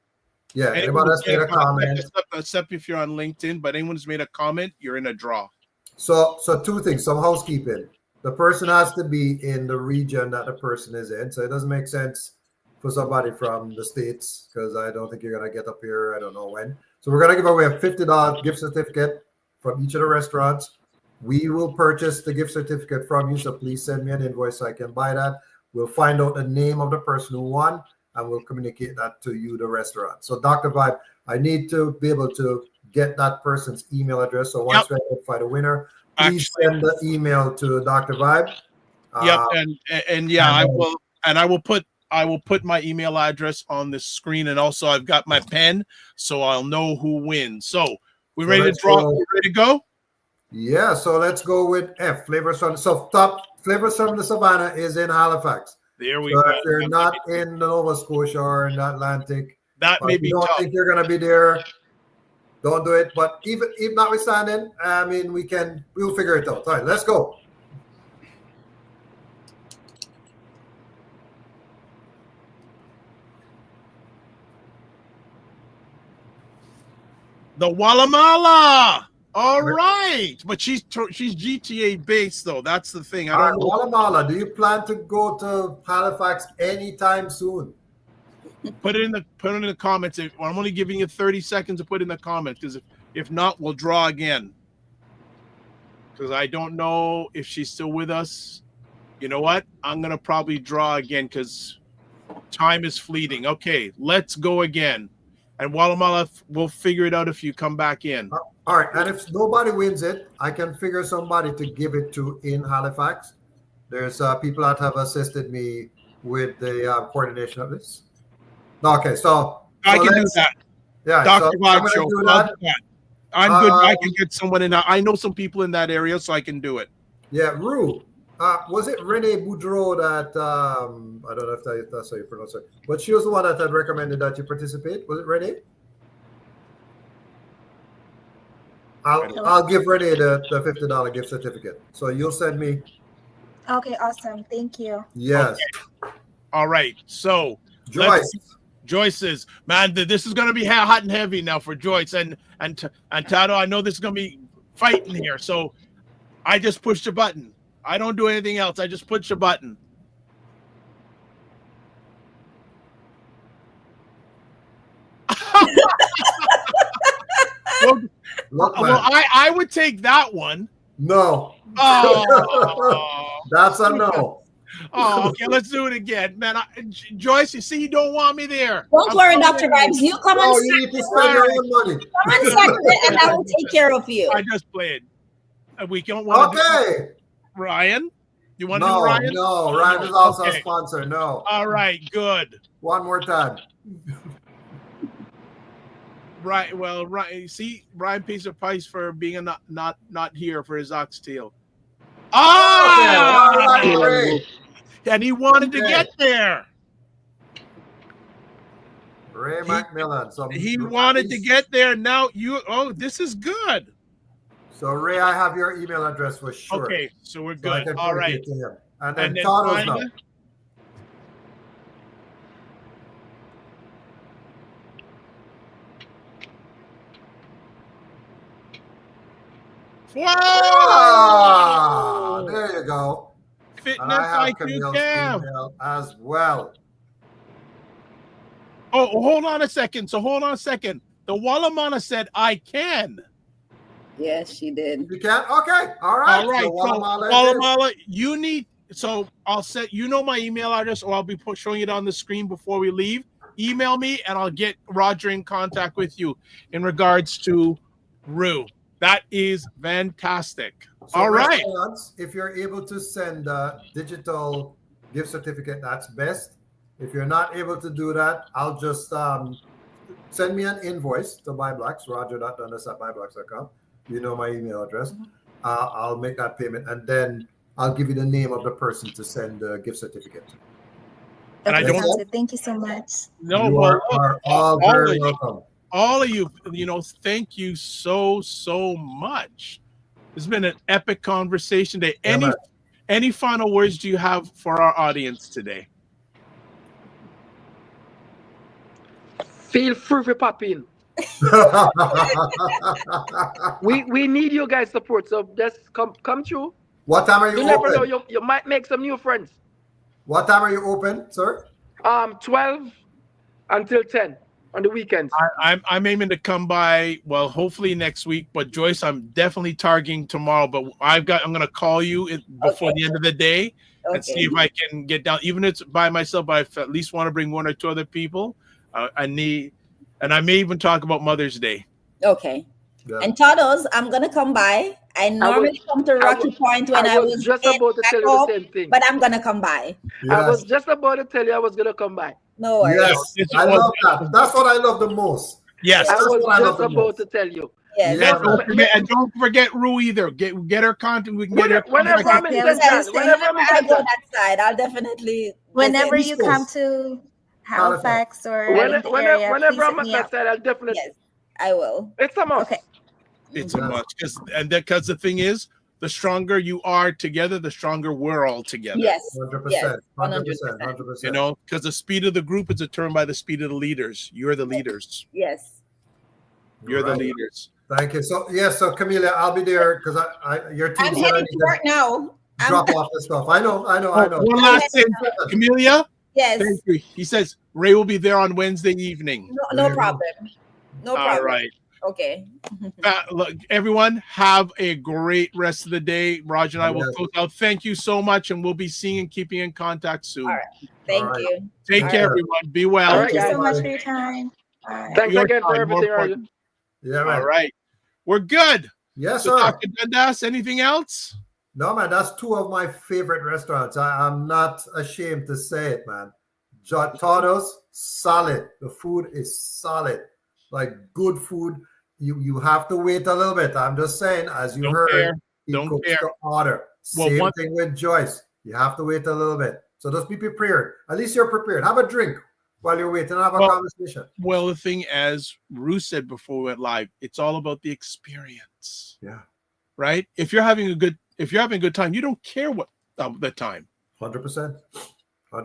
Yeah, anybody that's made a comment. Except if you're on LinkedIn, but anyone who's made a comment, you're in a draw. So 2 things, some housekeeping. The person has to be in the region that the person is in. So it doesn't make sense for somebody from the States, because I don't think you're going to get up here. I don't know when. So we're going to give away a $50 gift certificate from each of the restaurants. We will purchase the gift certificate from you. So please send me an invoice so I can buy that. We'll find out the name of the person who won, and we'll communicate that to you, the restaurant. So Dr. Vibe, I need to be able to get that person's email address. So once we identify the winner, please send the email to Dr. Vibe. I will put my email address on the screen, and also I've got my pen, so I'll know who wins. So we ready to draw? We ready to go? Yeah. So let's go with F. Flavors from Flavors from the Savannah is in Halifax. There we go. If you're not in Nova Scotia or in the Atlantic, that may be tough. Don't think you're going to be there, don't do it. But even notwithstanding, I mean, we'll figure it out. All right, let's go. The Walamala. All right, but she's GTA based though. That's the thing. I don't know. Walamala, do you plan to go to Halifax anytime soon? Put it in the comments. I'm only giving you 30 seconds to put in the comments, because if not, we'll draw again. Because I don't know if she's still with us. You know what? I'm gonna probably draw again because time is fleeting. Okay, let's go again. And Walamala, we'll figure it out if you come back in. All right, and if nobody wins it, I can figure somebody to give it to in Halifax. There's people that have assisted me with the coordination of this. Okay, so I can do that. Yeah, Dr. so Vibe Show. that. I'm good. I can get someone in. I know some people in that area, so I can do it. Yeah, Rue. Was it Renee Boudreau that I don't know if that's how you pronounce it, but she was the one that had recommended that you participate. Was it Renee? I'll give Renee the $50 gift certificate. So you'll send me. Okay, awesome. Thank you. Yes. Okay. All right. So Joyce is, man, this is going to be hot and heavy now for Joyce and Tato. I know this is going to be fighting here. So I just pushed a button. I don't do anything else. I just push a button. well, I would take that one. No. Oh. That's a no. Oh, okay. Let's do it again, man. Joyce, you see, you don't want me there. Don't worry, Dr. Vibes. You come on. You need to spend your own money. Come on, second, and I will take care of you. I just played. We don't want to. Okay. Ryan, you want to do Ryan? No, Ryan is also a sponsor. No. All right, good. One more time. Right. Well, Ryan. See, Ryan pays a price for being not here for his oxtail. Ah! Okay, and he wanted to get there. Ray McMillan. So he wanted to get there. Now this is good. So Ray, I have your email address for sure. Okay, so we're good. So all right. And then Toddles now. Wow! There you go. Fitness and I have IQ Camille's Cam email as well. Oh, hold on a second. The Walamana said I can. Yes, she did. You can? Okay. All right. All right. So Walamala, you need. So I'll set. You know my email address, or I'll be showing it on the screen before we leave. Email me, and I'll get Roger in contact with you in regards to Rue. That is fantastic. So all right. If you're able to send a digital gift certificate, that's best. If you're not able to do that, I'll just send me an invoice to ByBlacks, roger.dundas@byblacks.com. You know my email address. I'll make that payment, and then I'll give you the name of the person to send the gift certificate. And thank you so much. No, you are all very welcome. All of you, thank you so much. It's been an epic conversation today. Any final words do you have for our audience today? Feel free to pop in. we need you guys' support, so just come through. What time are you open? Never know, you might make some new friends. What time are you open, sir? 12 until 10 on the weekends. I'm aiming to come by, well, hopefully next week, but Joyce, I'm definitely targeting tomorrow, but I'm going to call you before the end of the day and see if I can get down, even if it's by myself, but I at least want to bring one or two other people. And I may even talk about Mother's Day. Okay. Yeah. And Toddles, I'm gonna come by. I normally come to Rocky Point when I was just about to tell you the same thing. But I'm gonna come by. Yes. I was just about to tell you I was gonna come by. No worries. Yes, I love that. That's what I love the most. Yes, I was just about to tell you. Yes. And don't forget Rue either. Get her contact. We can get her. Whenever I'm in whenever I go that side, I'll definitely. Whenever you come to Halifax or whenever I'm at that side, I'll definitely. Yes, I will. It's a must. Okay. It's a must because the thing is, the stronger you are together, the stronger we're all together. Yes, 100%, 100%. Because the speed of the group is determined by the speed of the leaders. You're the leaders. Yes, you're the leaders. Thank you. So so Camelia, I'll be there because your team. I'm heading to work now. Drop off the stuff. I know. One last thing, Camelia. Yes. Thank you. He says Ray will be there on Wednesday evening. No problem. No problem. All right. Okay. Look, everyone, have a great rest of the day. Roger and I will close out. Thank you so much, and we'll be seeing and keeping in contact soon. All right. Thank you. Take care, everyone. Be well. Thank you so much for your time. Thanks again for everything. Yeah, man. All right. We're good. Yes, so sir. Dr. Dundas, anything else? No, man, that's two of my favorite restaurants. I'm not ashamed to say it, man. Todos, solid. The food is solid. Like good food. You have to wait a little bit. I'm just saying, as you heard, he cooks to order. Same thing with Joyce. You have to wait a little bit. So just be prepared. At least you're prepared. Have a drink while you're waiting and have a conversation. Well, the thing, as Ruth said before we went live, it's all about the experience. Yeah. Right? If you're having a good time, you don't care what the time. 100%.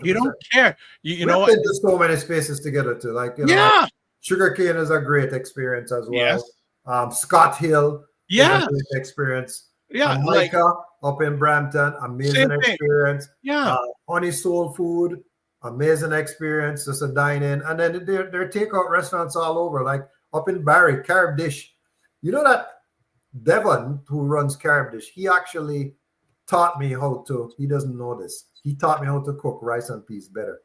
You don't care. You know, been to so many spaces together too. Like, you know, Sugarcane is a great experience as well. Yes. Scott Hill, is a great experience. Yeah, Micah up in Brampton, amazing experience. Yeah, Honey Soul Food, amazing experience. Just a dine-in, and then there are takeout restaurants all over. Like up in Barrie, Carib Dish. You know that Devon, who runs Carib Dish, he actually taught me how to. He doesn't know this. He taught me how to cook rice and peas better.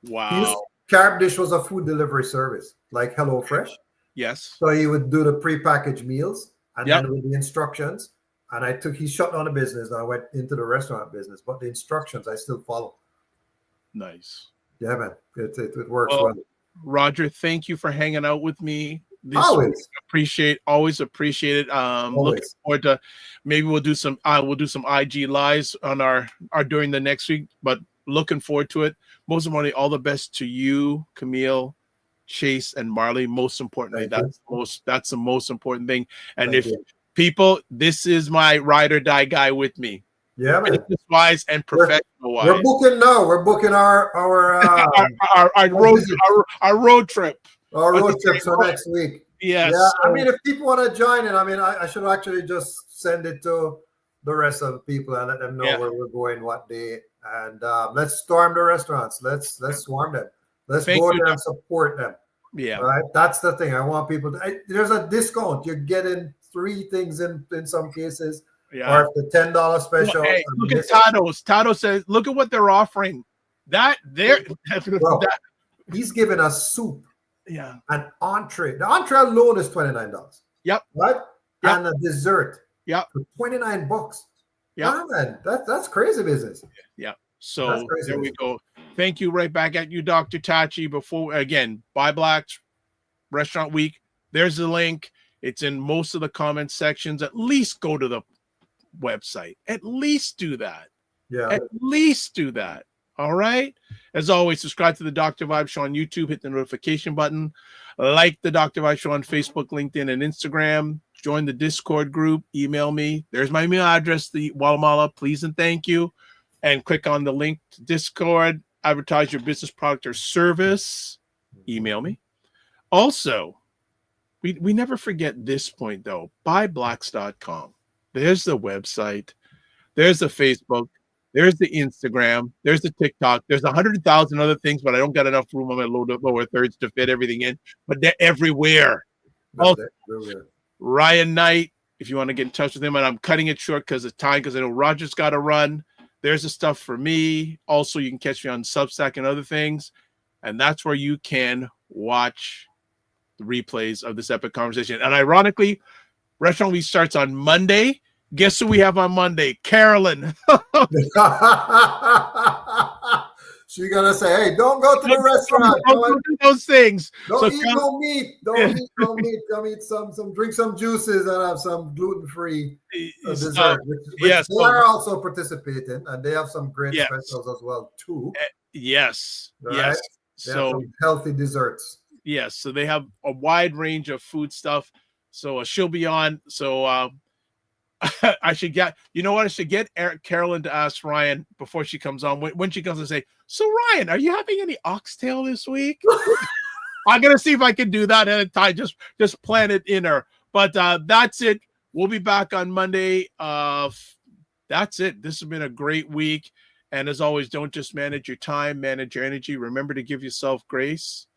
Wow. Carib Dish was a food delivery service, like HelloFresh. Yes. So he would do the pre-packaged meals and then with the instructions. And he shut down the business and I went into the restaurant business. But the instructions I still follow. Nice. Yeah, man. It works well. Roger, thank you for hanging out with me. Always appreciate it. Looking forward to maybe we'll do some IG lives on our during the next week, but looking forward to it. Most importantly, all the best to you, Camille, Chase, and Marley. Most importantly, that's the most important thing. And people, this is my ride or die guy with me. Yeah, man. Business wise and professional wise. We're booking now. We're booking our road trip. Our road trip for next week. Yes. Yeah. I mean, if people want to join in, I mean, I should actually just send it to the rest of the people and let them know where we're going, what day, and let's storm the restaurants. Let's swarm them. Let's go there and support them. Yeah. Right. That's the thing. I want people to. There's a discount. You're getting 3 things in some cases. Yeah. Or if the $10 special. Well, hey, look at Tados. Tados says, look at what they're offering. He's giving us soup. Yeah. An entree. The entree alone is $29. Yep. Right? Yep. And a dessert. Yep. For $29. Yeah. Man, that's crazy business. Yeah. So there we go. Thank you. Right back at you, Dr. Tachi. Before again, ByBlacks Restaurant Week. There's the link. It's in most of the comment sections. At least go to the website. At least do that. Yeah. At least do that. All right. As always, subscribe to the Dr. Vibe Show on YouTube. Hit the notification button. Like the Dr. Vibe Show on Facebook, LinkedIn, and Instagram. Join the Discord group. Email me. There's my email address, the Walamala. Please and thank you. And click on the link to Discord. Advertise your business, product, or service. Email me. Also, we never forget this point, though. ByBlacks.com. There's the website. There's the Facebook. There's the Instagram. There's the TikTok. There's 100,000 other things, but I don't got enough room on my lower thirds to fit everything in. But they're everywhere. Ryan Knight, if you want to get in touch with him, and I'm cutting it short because of time, because I know Roger's got to run. There's the stuff for me. Also, you can catch me on Substack and other things. And that's where you can watch the replays of this epic conversation. And ironically, Restaurant Week starts on Monday. Guess who we have on Monday? Carolyn. She's gonna say, "Hey, don't go to the restaurant. Don't do those things. Don't eat no meat. Don't eat no meat. Come eat some drink some juices and have some gluten-free dessert." Which they are also participating, and they have some great specials as well too. Yes, right? Yes. They have some healthy desserts. Yes, so they have a wide range of food stuff. So she'll be on. So I should get, you know what? I should get Carolyn to ask Ryan before she comes on. When she comes and say, "So Ryan, are you having any oxtail this week?" I'm gonna see if I can do that at a time. Just plan it in her. But that's it. We'll be back on Monday. That's it. This has been a great week. And as always, don't just manage your time, manage your energy. Remember to give yourself grace.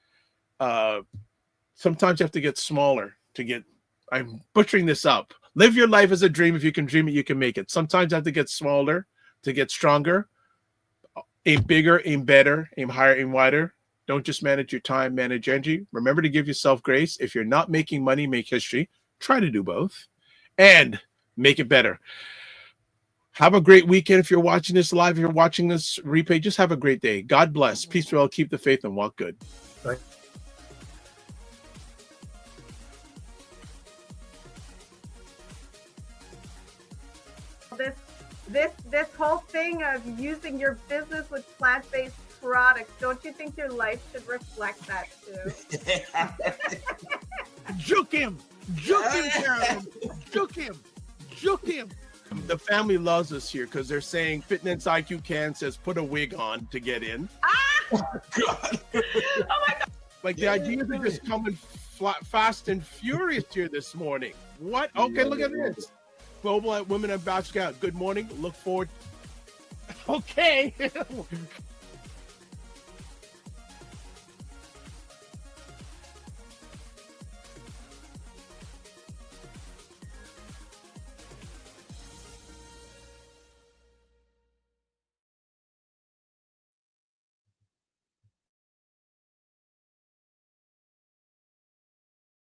Sometimes you have to get smaller to get, I'm butchering this up. Live your life as a dream. If you can dream it, you can make it. Sometimes you have to get smaller to get stronger. Aim bigger, aim better, aim higher, aim wider. Don't just manage your time, manage your energy. Remember to give yourself grace. If you're not making money, make history. Try to do both and make it better. Have a great weekend. If you're watching this live, if you're watching this replay, just have a great day. God bless. Peace, well, keep the faith, and walk good. Right. This whole thing of using your business with plant-based products, don't you think your life should reflect that too? Juke him, Carolyn. Juke him. The family loves us here because they're saying Fitness IQ Can says put a wig on to get in. Oh God! Oh my God! Like the ideas are just coming fast and furious here this morning. What? Okay, look at this. Global Women Ambassador. Good morning. Look forward. Okay.